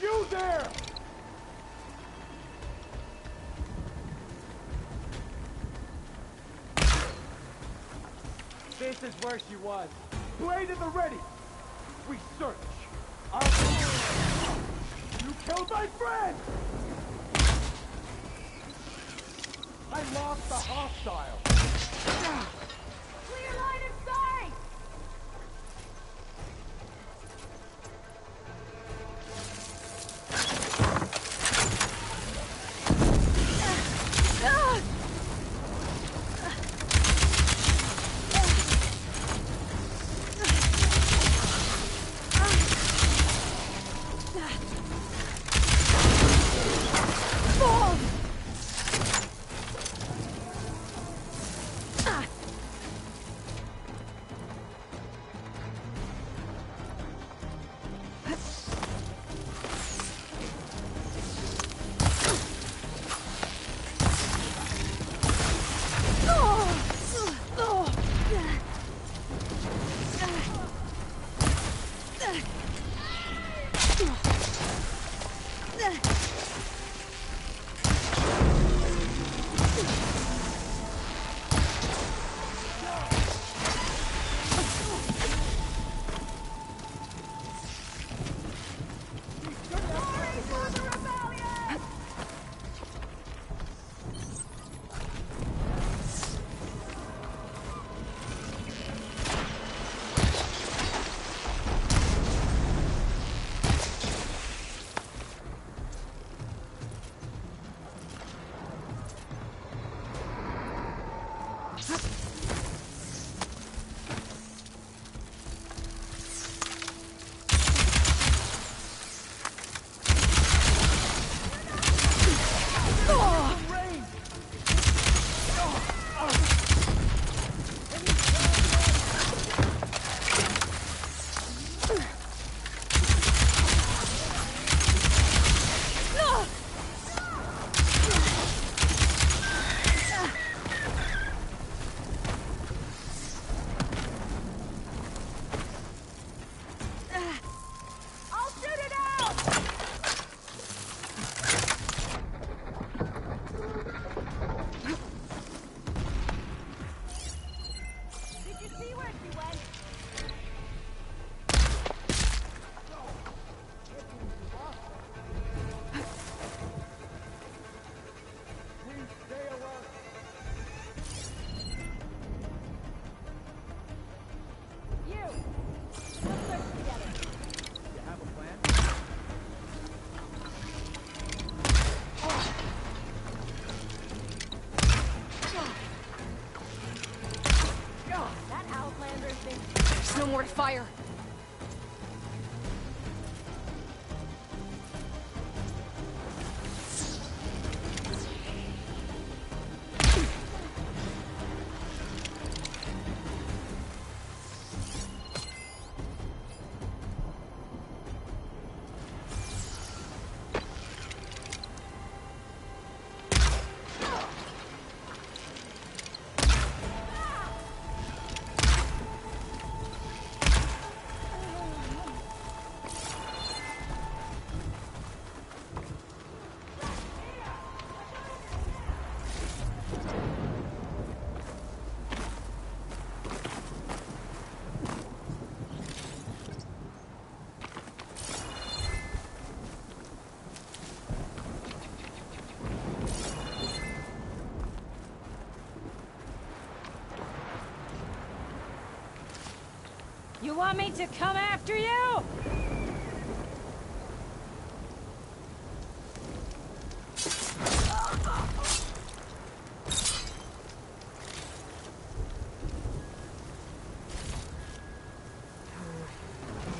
S9: You there!
S12: This is where she was.
S9: Blade at the ready! We search. You killed my friend! I lost the hostile!
S3: Clear line of sight!
S13: want me to come after you?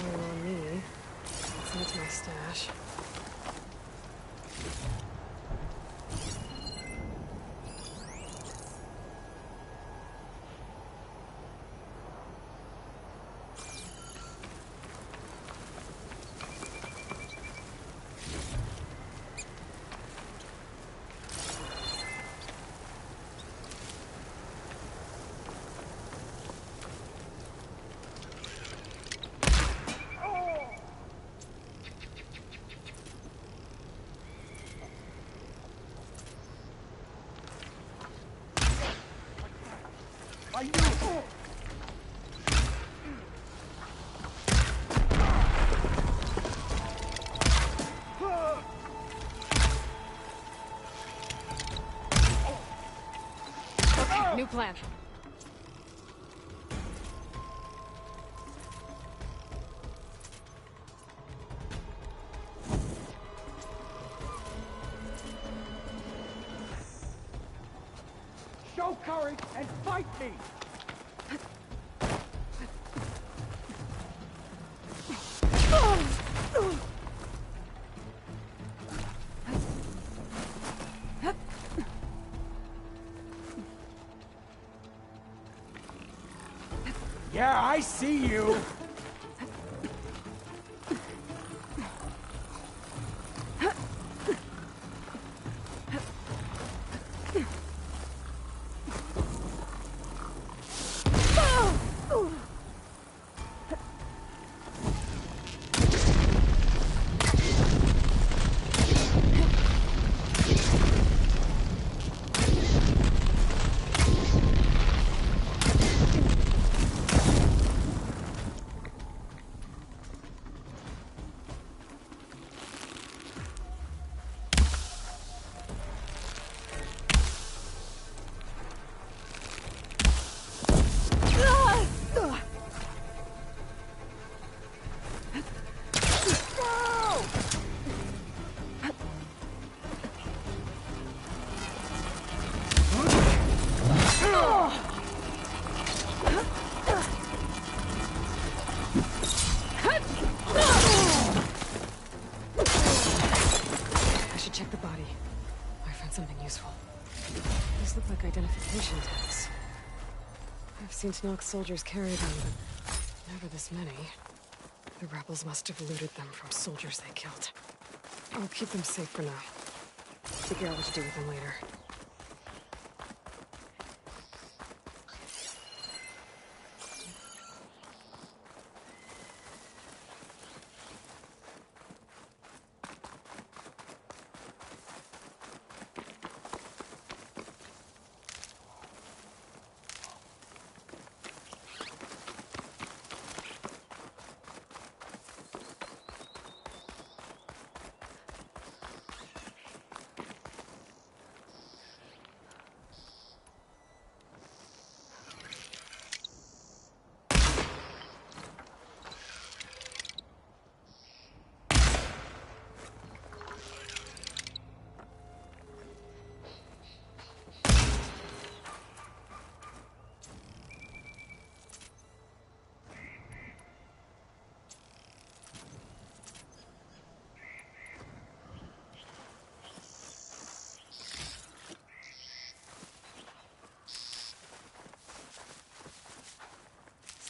S1: On me. Send it to my stash. New plan.
S12: Show courage and fight me! Yeah, I see you!
S1: I should check the body. I found something useful. These look like identification tags. I've seen Tenok soldiers carry them, but never this many. The rebels must have looted them from soldiers they killed. I'll keep them safe for now. Figure out what to do with them later.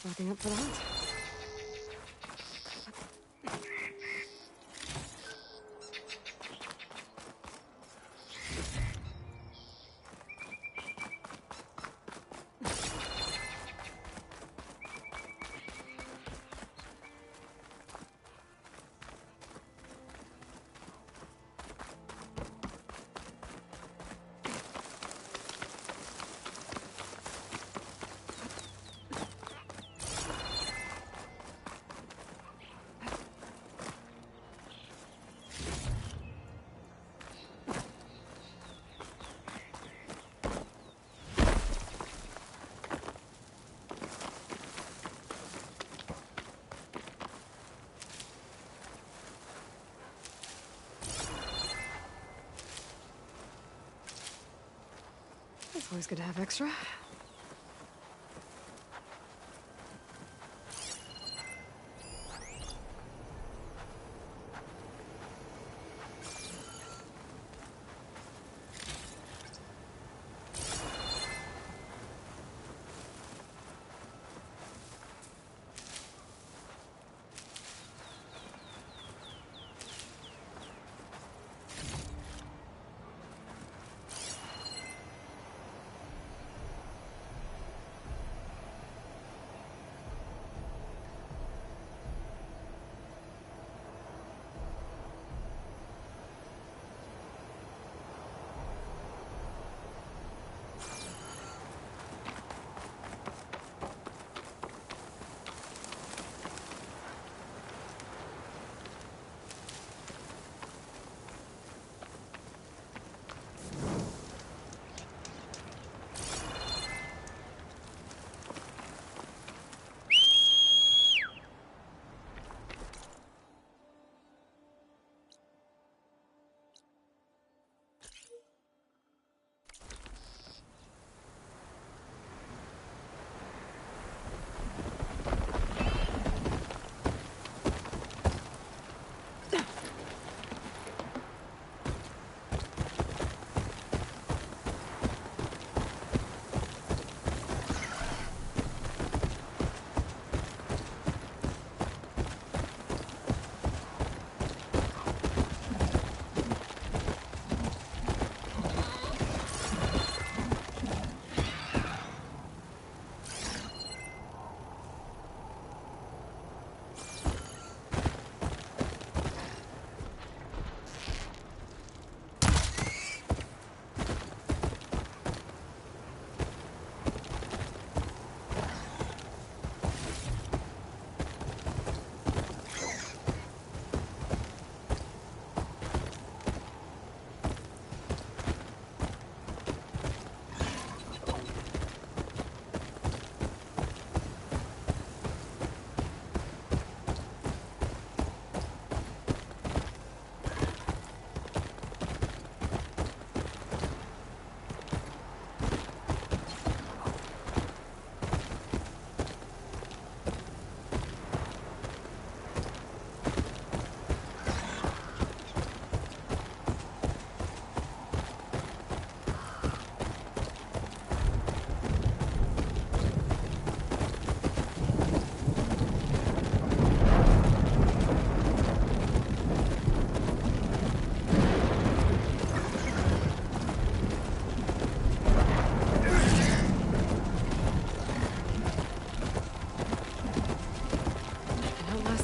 S1: Looking up for that? It's always good to have extra.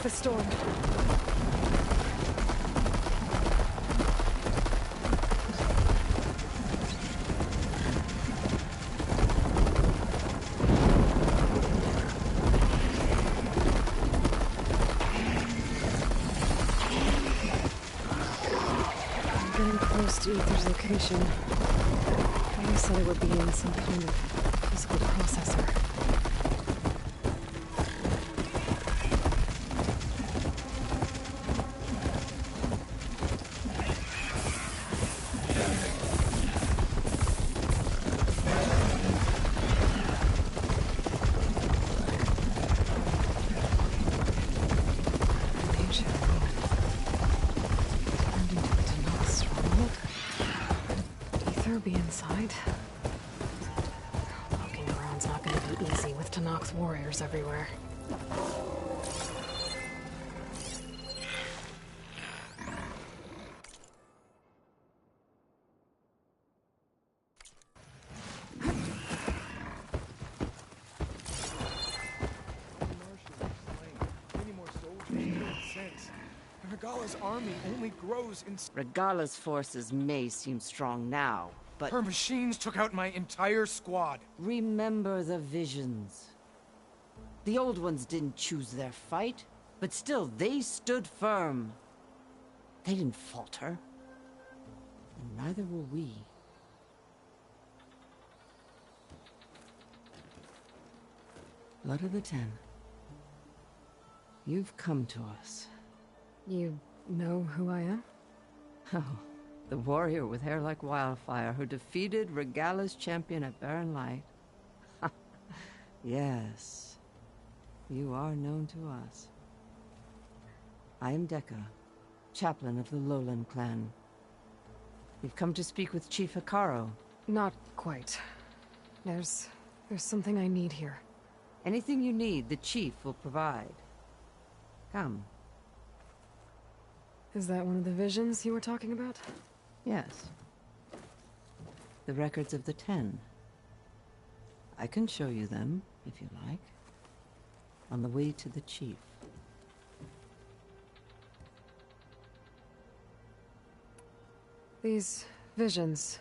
S1: The storm. I'm getting close to Ether's location. Ray said it would be in some kind of physical processor. Be inside. Poking around's not gonna be easy with Tanak's warriors everywhere.
S14: Regala's army only grows in...
S15: Regala's forces may seem strong now, but...
S14: Her machines took out my entire squad.
S15: Remember the visions. The old ones didn't choose their fight, but still they stood firm. They didn't falter. And neither will we. Blood of the Ten. You've come to us.
S1: You know who I am?
S15: Oh, The warrior with hair like wildfire who defeated Regala's champion at Barren Light. Yes, you are known to us. I am Dekka, chaplain of the Lowland clan. You've come to speak with Chief Hikaro.
S1: Not quite. There's something I need here.
S15: Anything you need, the chief will provide. Come.
S1: Is that one of the visions you were talking about?
S15: Yes. The records of the 10. I can show you them, if you like. On the way to the chief.
S1: These visions,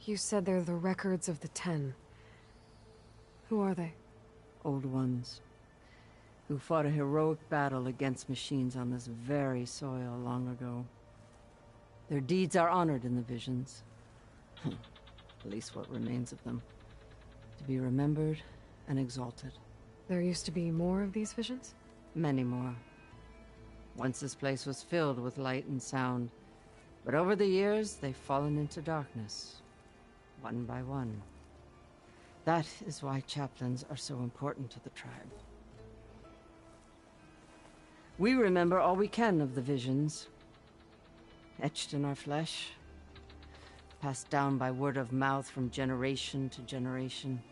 S1: you said they're the records of the 10. Who are they?
S15: Old ones, who fought a heroic battle against machines on this very soil long ago. Their deeds are honored in the visions. At least what remains of them. To be remembered and exalted.
S1: There used to be more of these visions?
S15: Many more. Once this place was filled with light and sound. But over the years, they've fallen into darkness. One by one. That is why chaplains are so important to the tribe. We remember all we can of the visions. Etched in our flesh. Passed down by word of mouth from generation to generation.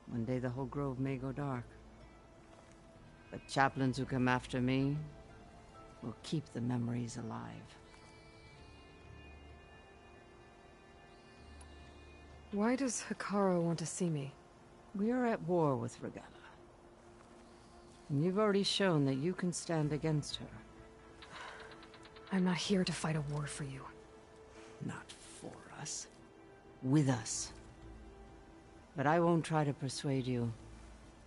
S15: One day the whole grove may go dark. But chaplains who come after me will keep the memories alive.
S1: Why does Hikaro want to see me?
S15: We are at war with Regala. And you've already shown that you can stand against her.
S1: I'm not here to fight a war for you.
S15: Not for us. With us. But I won't try to persuade you.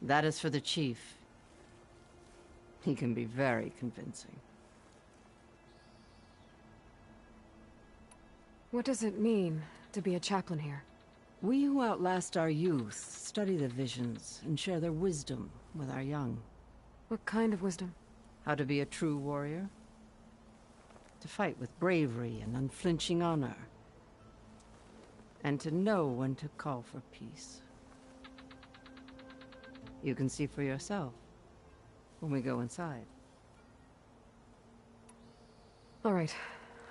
S15: That is for the chief. He can be very convincing.
S1: What does it mean to be a chaplain here?
S15: We who outlast our youth study the visions and share their wisdom with our young.
S1: What kind of wisdom?
S15: How to be a true warrior. To fight with bravery and unflinching honor. And to know when to call for peace. You can see for yourself when we go inside.
S1: All right,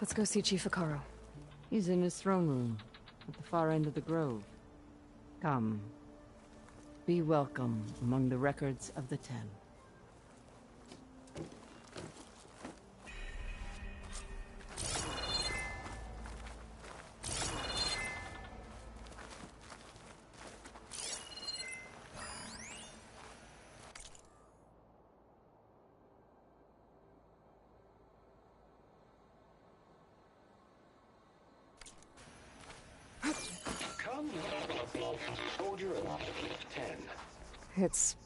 S1: let's go see Chief Hikaro.
S15: He's in his throne room, at the far end of the grove. Come. Be welcome among the records of the 10.
S8: Soldier of 10.
S1: It's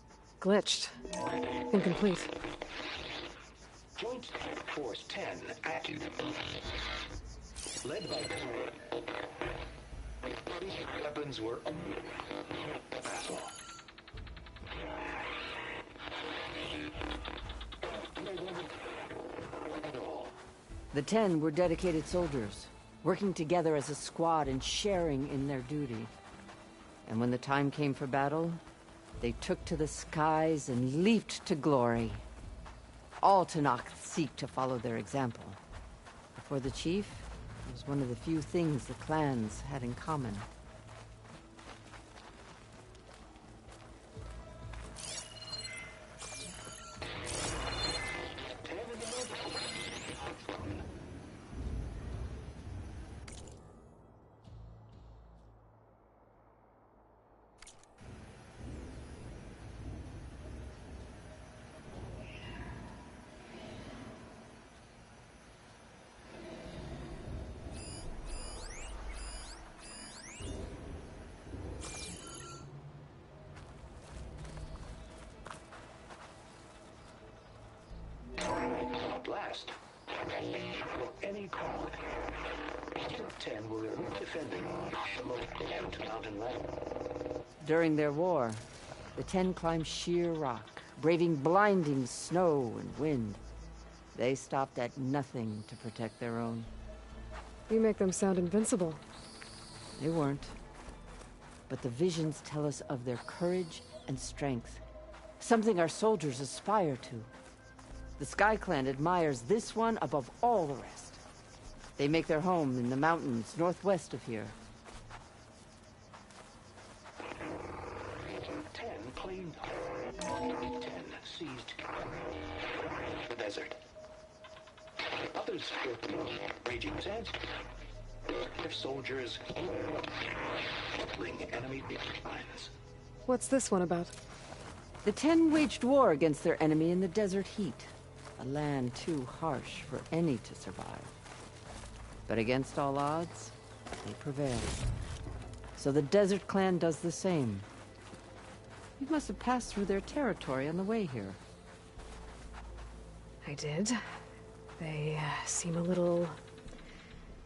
S1: glitched. Incomplete.
S8: Joint Force 10 active. Led by weapons were battle.
S15: The 10 were dedicated soldiers, working together as a squad and sharing in their duty. And when the time came for battle, they took to the skies and leaped to glory. All Tanakh seek to follow their example. For the chief, it was one of the few things the clans had in common.
S8: Blast. Any call. 10 were defending the local mountain level.
S15: During their war, the 10 climbed sheer rock, braving blinding snow and wind. They stopped at nothing to protect their own.
S1: You make them sound invincible.
S15: They weren't. But the visions tell us of their courage and strength. Something our soldiers aspire to. The Sky Clan admires this one above all the rest. They make their home in the mountains northwest of here.
S16: 10 claimed. 10 seized the desert. Others raging sands. Their soldiers killing enemy lines.
S1: What's this one about?
S15: The 10 waged war against their enemy in the desert heat. A land too harsh for any to survive. But against all odds, they prevailed. So the Desert Clan does the same. You must have passed through their territory on the way here.
S1: I did. They seem a little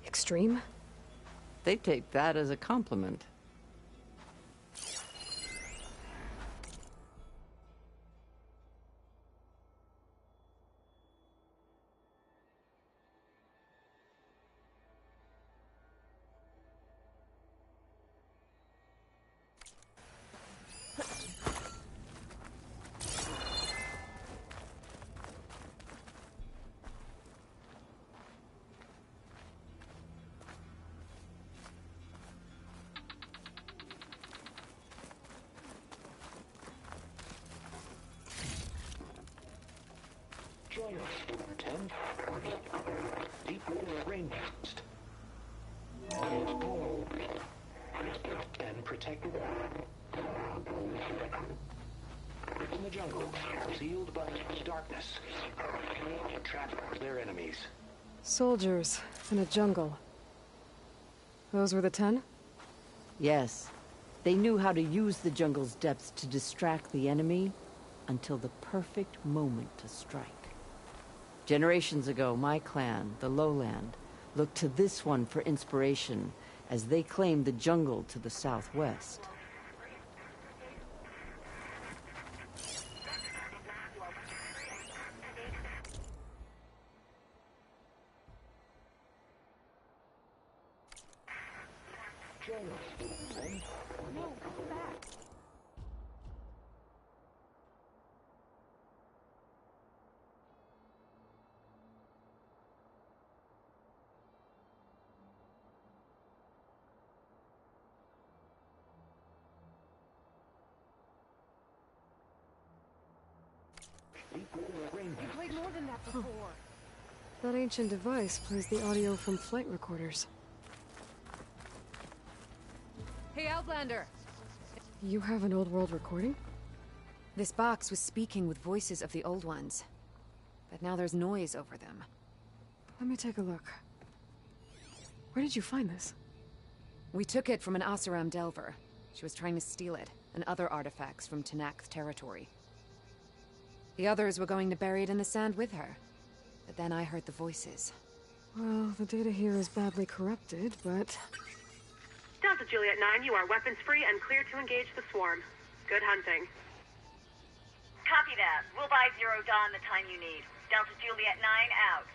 S1: extreme.
S15: They take that as a compliment.
S16: Join us, 10. Deep rainforest. And protected in the jungle, sealed by darkness. Trap their enemies.
S1: Soldiers in a jungle. Those were the 10?
S15: Yes. They knew how to use the jungle's depths to distract the enemy until the perfect moment to strike. Generations ago, my clan, the Lowland, looked to this one for inspiration as they claimed the jungle to the southwest.
S5: They played more than that before.
S1: That ancient device plays the audio from flight recorders.
S7: Hey, Outlander!
S1: You have an old world recording?
S7: This box was speaking with voices of the old ones. But now there's noise over them.
S1: Let me take a look. Where did you find this?
S7: We took it from an Oseram Delver. She was trying to steal it, and other artifacts from Tenakth territory. The others were going to bury it in the sand with her. But then I heard the voices.
S1: Well, the data here is badly corrupted, but...
S17: Delta Juliet 9, you are weapons-free and clear to engage the swarm. Good hunting.
S18: Copy that. We'll buy Zero Dawn the time you need. Delta Juliet 9 out.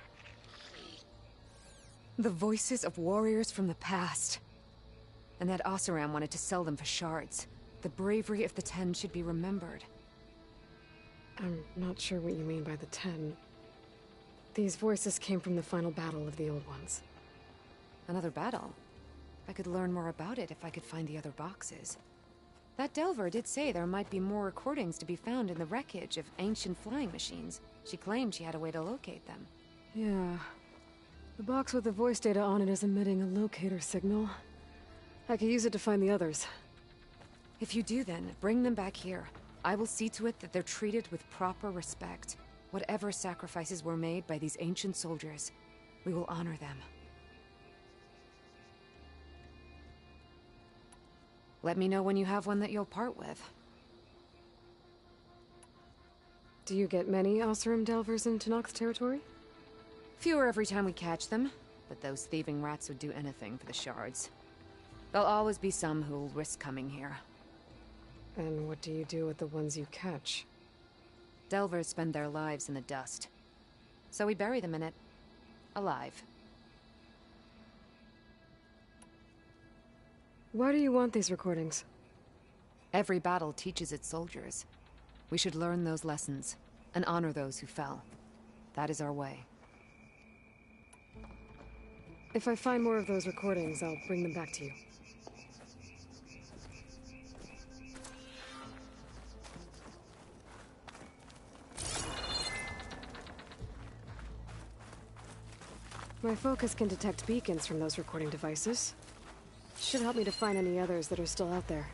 S7: The voices of warriors from the past. And that Oseram wanted to sell them for shards. The bravery of the 10 should be remembered.
S1: I'm not sure what you mean by the 10. These voices came from the final battle of the Old Ones.
S7: Another battle? I could learn more about it if I could find the other boxes. That Delver did say there might be more recordings to be found in the wreckage of ancient flying machines. She claimed she had a way to locate them.
S1: Yeah. The box with the voice data on it is emitting a locator signal. I could use it to find the others.
S7: If you do then, bring them back here. I will see to it that they're treated with proper respect. Whatever sacrifices were made by these ancient soldiers, we will honor them. Let me know when you have one that you'll part with.
S1: Do you get many Oseram Delvers in Tenakth territory?
S7: Fewer every time we catch them, but those thieving rats would do anything for the shards. There'll always be some who'll risk coming here.
S1: And what do you do with the ones you catch?
S7: Delvers spend their lives in the dust. So we bury them in it. Alive.
S1: Why do you want these recordings?
S19: Every battle teaches its soldiers. We should learn those lessons and honor those who fell. That is our way.
S1: If I find more of those recordings, I'll bring them back to you. My focus can detect beacons from those recording devices. Should help me to find any others that are still out there.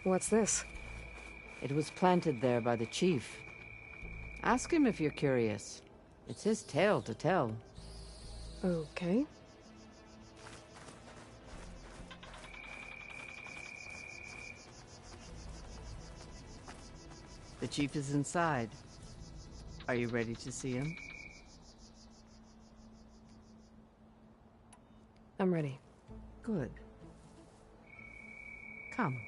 S1: What's this?
S15: It was planted there by the chief. Ask him if you're curious. It's his tale to tell.
S1: Okay.
S15: The chief is inside. Are you ready to see him?
S1: I'm ready.
S15: Good. Come.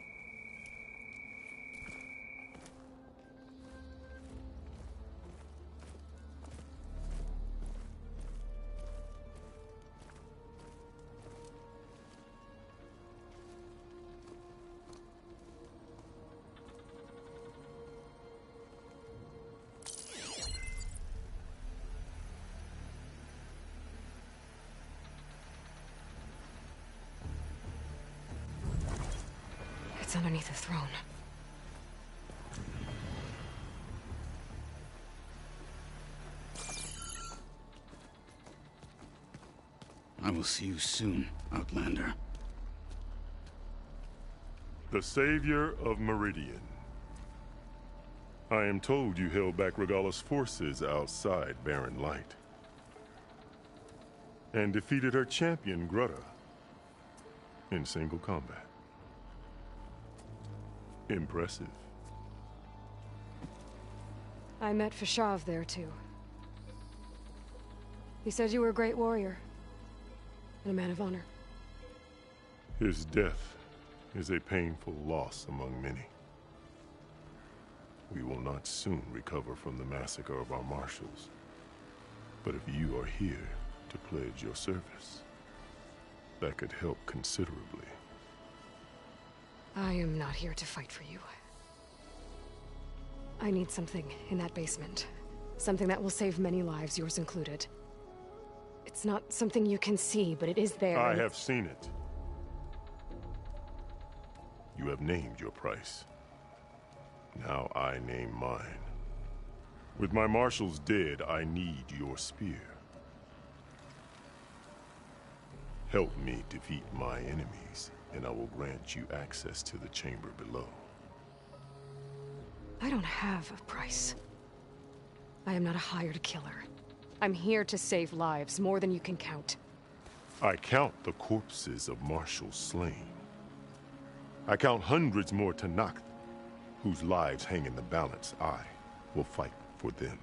S1: It's underneath the throne.
S20: I will see you soon, Outlander.
S21: The Savior of Meridian. I am told you held back Regalla's forces outside Barren Light. And defeated her champion, Grutta, in single combat. Impressive.
S1: I met Fashav there, too. He said you were a great warrior. And a man of honor.
S21: His death is a painful loss among many. We will not soon recover from the massacre of our marshals. But if you are here to pledge your service, that could help considerably.
S1: I am not here to fight for you. I need something in that basement. Something that will save many lives, yours included. It's not something you can see, but it is there.
S21: I have seen it. You have named your price. Now I name mine. With my marshals dead, I need your spear. Help me defeat my enemies, and I will grant you access to the chamber below.
S1: I don't have a price. I am not a hired killer. I'm here to save lives, more than you can count.
S21: I count the corpses of marshals slain. I count hundreds more Tanakh, whose lives hang in the balance. I will fight for them.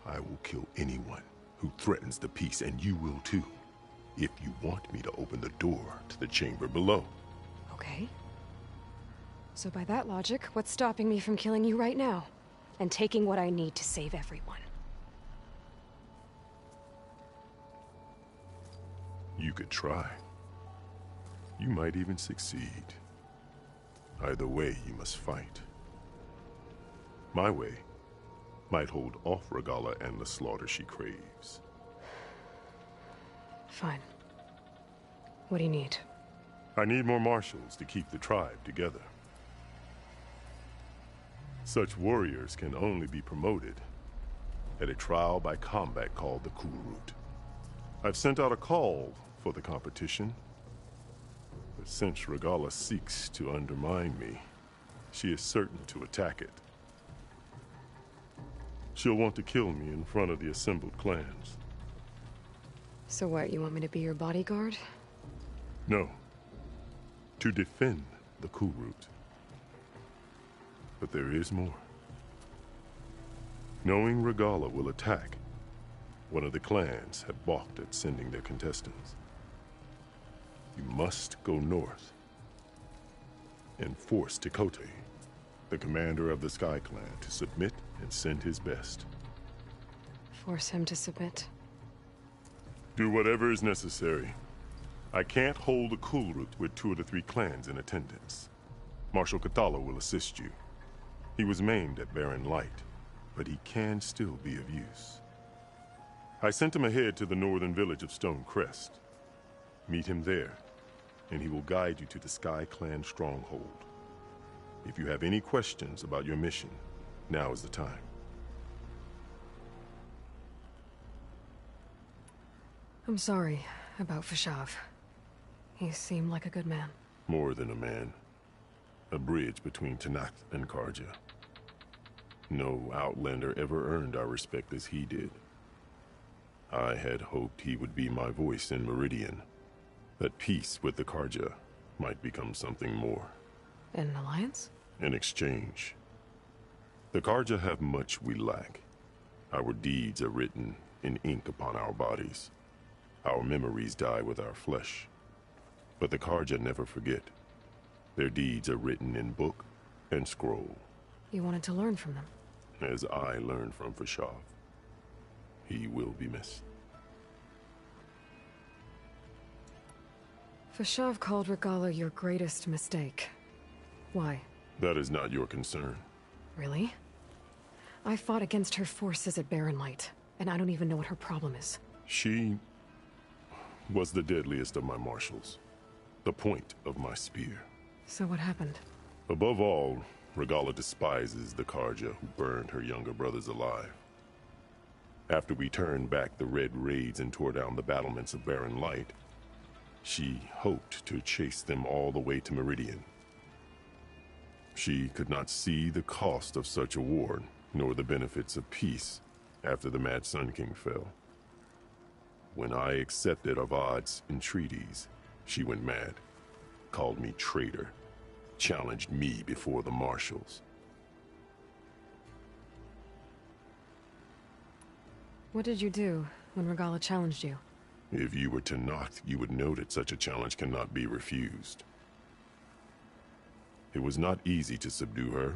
S21: I will kill anyone who threatens the peace, and you will too, if you want me to open the door to the chamber below.
S1: Okay. So by that logic, what's stopping me from killing you right now? And taking what I need to save everyone?
S21: You could try. You might even succeed. Either way, you must fight. My way might hold off Regalla and the slaughter she craves.
S1: Fine. What do you need?
S21: I need more marshals to keep the tribe together. Such warriors can only be promoted at a trial by combat called the Kulrut. I've sent out a call for the competition, but since Regalla seeks to undermine me, she is certain to attack it. She'll want to kill me in front of the assembled clans.
S1: So what, you want me to be your bodyguard?
S21: No. To defend the Kulrut. But there is more. Knowing Regala will attack, one of the clans had balked at sending their contestants. You must go north and force Tekote, the commander of the Sky Clan, to submit and send his best.
S1: Force him to submit?
S21: Do whatever is necessary. I can't hold a cool route with 2 of the 3 clans in attendance. Marshal Cathala will assist you. He was maimed at Barren Light, but he can still be of use. I sent him ahead to the northern village of Stone Crest. Meet him there, and he will guide you to the Sky Clan stronghold. If you have any questions about your mission, now is the time.
S1: I'm sorry about Fashav. He seemed like a good man.
S21: More than a man. A bridge between Tenakth and Karja. No Outlander ever earned our respect as he did. I had hoped he would be my voice in Meridian. That peace with the Karja might become something more.
S1: An alliance?
S21: An exchange. The Karja have much we lack. Our deeds are written in ink upon our bodies. Our memories die with our flesh. But the Karja never forget. Their deeds are written in book and scroll.
S1: You wanted to learn from them?
S21: As I learned from Fashav. He will be missed.
S1: Fashav called Regala your greatest mistake. Why?
S21: That is not your concern.
S1: Really? I fought against her forces at Barren Light, and I don't even know what her problem is.
S21: She was the deadliest of my marshals. The point of my spear.
S1: So what happened?
S21: Above all, Regala despises the Karja who burned her younger brothers alive. After we turned back the Red Raids and tore down the battlements of Barren Light, she hoped to chase them all the way to Meridian. She could not see the cost of such a war, nor the benefits of peace after the Mad Sun King fell. When I accepted Avad's entreaties, she went mad, called me traitor, challenged me before the marshals.
S1: What did you do when Regala challenged you?
S21: If you were to Tenakth, you would know that such a challenge cannot be refused. It was not easy to subdue her.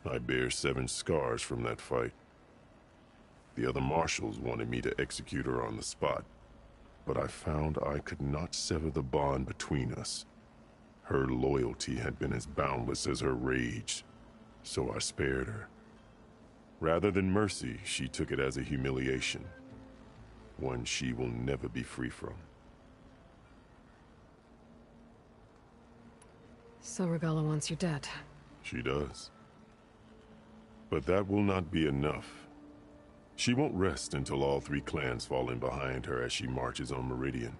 S21: I bear 7 scars from that fight. The other marshals wanted me to execute her on the spot, but I found I could not sever the bond between us. Her loyalty had been as boundless as her rage, so I spared her. Rather than mercy, she took it as a humiliation, one she will never be free from.
S1: So Regala wants you dead?
S21: She does. But that will not be enough. She won't rest until all 3 clans fall in behind her as she marches on Meridian.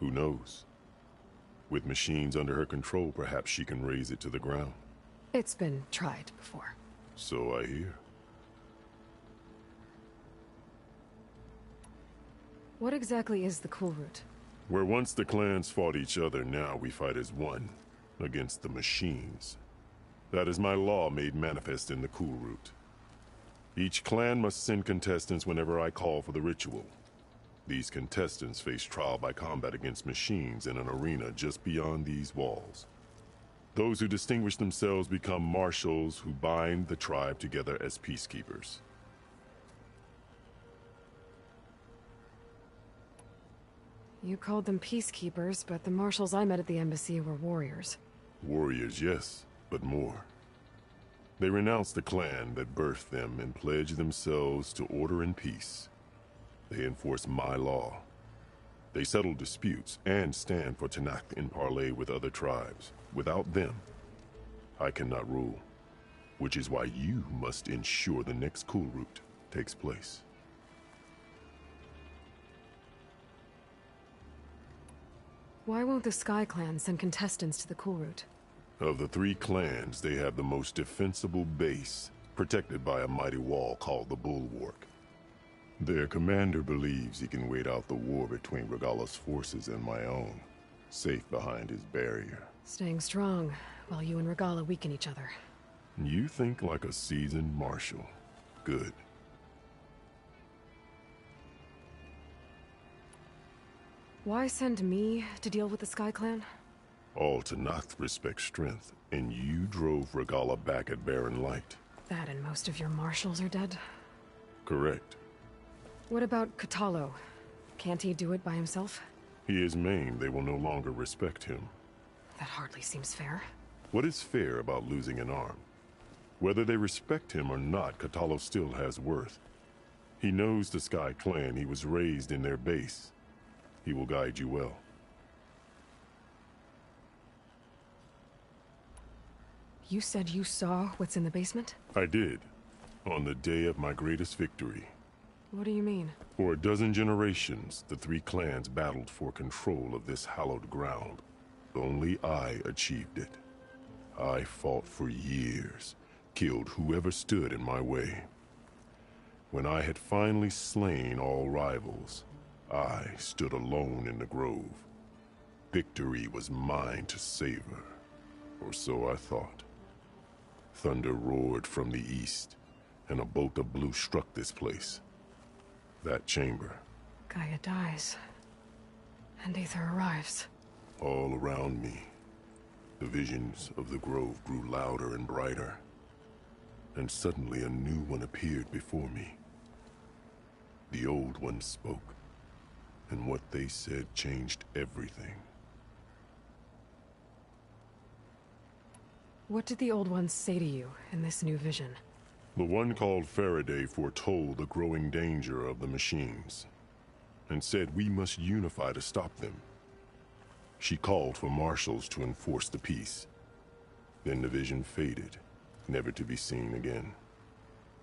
S21: Who knows? With machines under her control, perhaps she can raise it to the ground.
S1: It's been tried before.
S21: So I hear.
S1: What exactly is the Cool Route?
S21: Where once the clans fought each other, now we fight as one, against the machines. That is my law made manifest in the Cool Route. Each clan must send contestants whenever I call for the ritual. These contestants face trial by combat against machines in an arena just beyond these walls. Those who distinguish themselves become marshals who bind the tribe together as peacekeepers.
S1: You called them peacekeepers, but the marshals I met at the embassy were warriors.
S21: Warriors, yes, but more. They renounce the clan that birthed them and pledge themselves to order and peace. They enforce my law. They settle disputes and stand for Tenakth in parley with other tribes. Without them, I cannot rule. Which is why you must ensure the next Cool Route takes place.
S1: Why won't the Sky Clan send contestants to the Cool Route?
S21: Of the 3 clans, they have the most defensible base, protected by a mighty wall called the Bulwark. Their commander believes he can wait out the war between Regala's forces and my own, safe behind his barrier.
S1: Staying strong, while you and Regala weaken each other.
S21: You think like a seasoned marshal. Good.
S1: Why send me to deal with the Sky Clan?
S21: All Tanakh respect strength, and you drove Regala back at Barren Light.
S1: That and most of your marshals are dead?
S21: Correct.
S1: What about Katalo? Can't he do it by himself?
S21: He is maimed. They will no longer respect him.
S1: That hardly seems fair.
S21: What is fair about losing an arm? Whether they respect him or not, Katalo still has worth. He knows the Sky Clan. He was raised in their base. He will guide you well.
S1: You said you saw what's in the basement?
S21: I did. On the day of my greatest victory.
S1: What do you mean?
S21: For a dozen generations, the three clans battled for control of this hallowed ground. Only I achieved it. I fought for years, killed whoever stood in my way. When I had finally slain all rivals, I stood alone in the grove. Victory was mine to savor, or so I thought. Thunder roared from the east, and a bolt of blue struck this place. That chamber.
S1: Gaia dies, and Aether arrives.
S21: All around me, the visions of the grove grew louder and brighter, and suddenly a new one appeared before me. The old one spoke, and what they said changed everything.
S1: What did the old ones say to you in this new vision?
S21: The one called Faraday foretold the growing danger of the machines, and said we must unify to stop them. She called for marshals to enforce the peace. Then the vision faded, never to be seen again.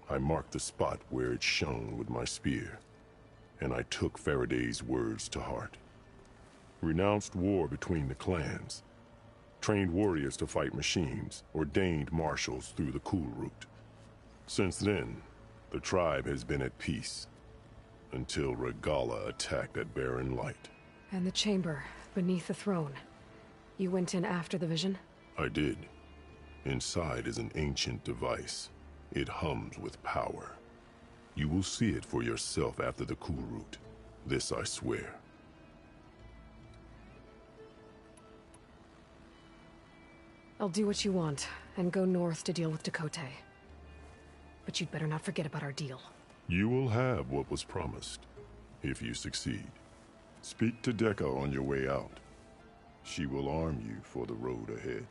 S21: I marked the spot where it shone with my spear, and I took Faraday's words to heart. Renounced war between the clans, trained warriors to fight machines, ordained marshals through the cool route. Since then, the tribe has been at peace, until Regala attacked at Barren Light.
S1: And the chamber, beneath the throne. You went in after the vision?
S21: I did. Inside is an ancient device. It hums with power. You will see it for yourself after the cool route. This I swear.
S1: I'll do what you want, and go north to deal with Dakota. But you'd better not forget about our deal.
S21: You will have what was promised, if you succeed. Speak to Decca on your way out. She will arm you for the road ahead.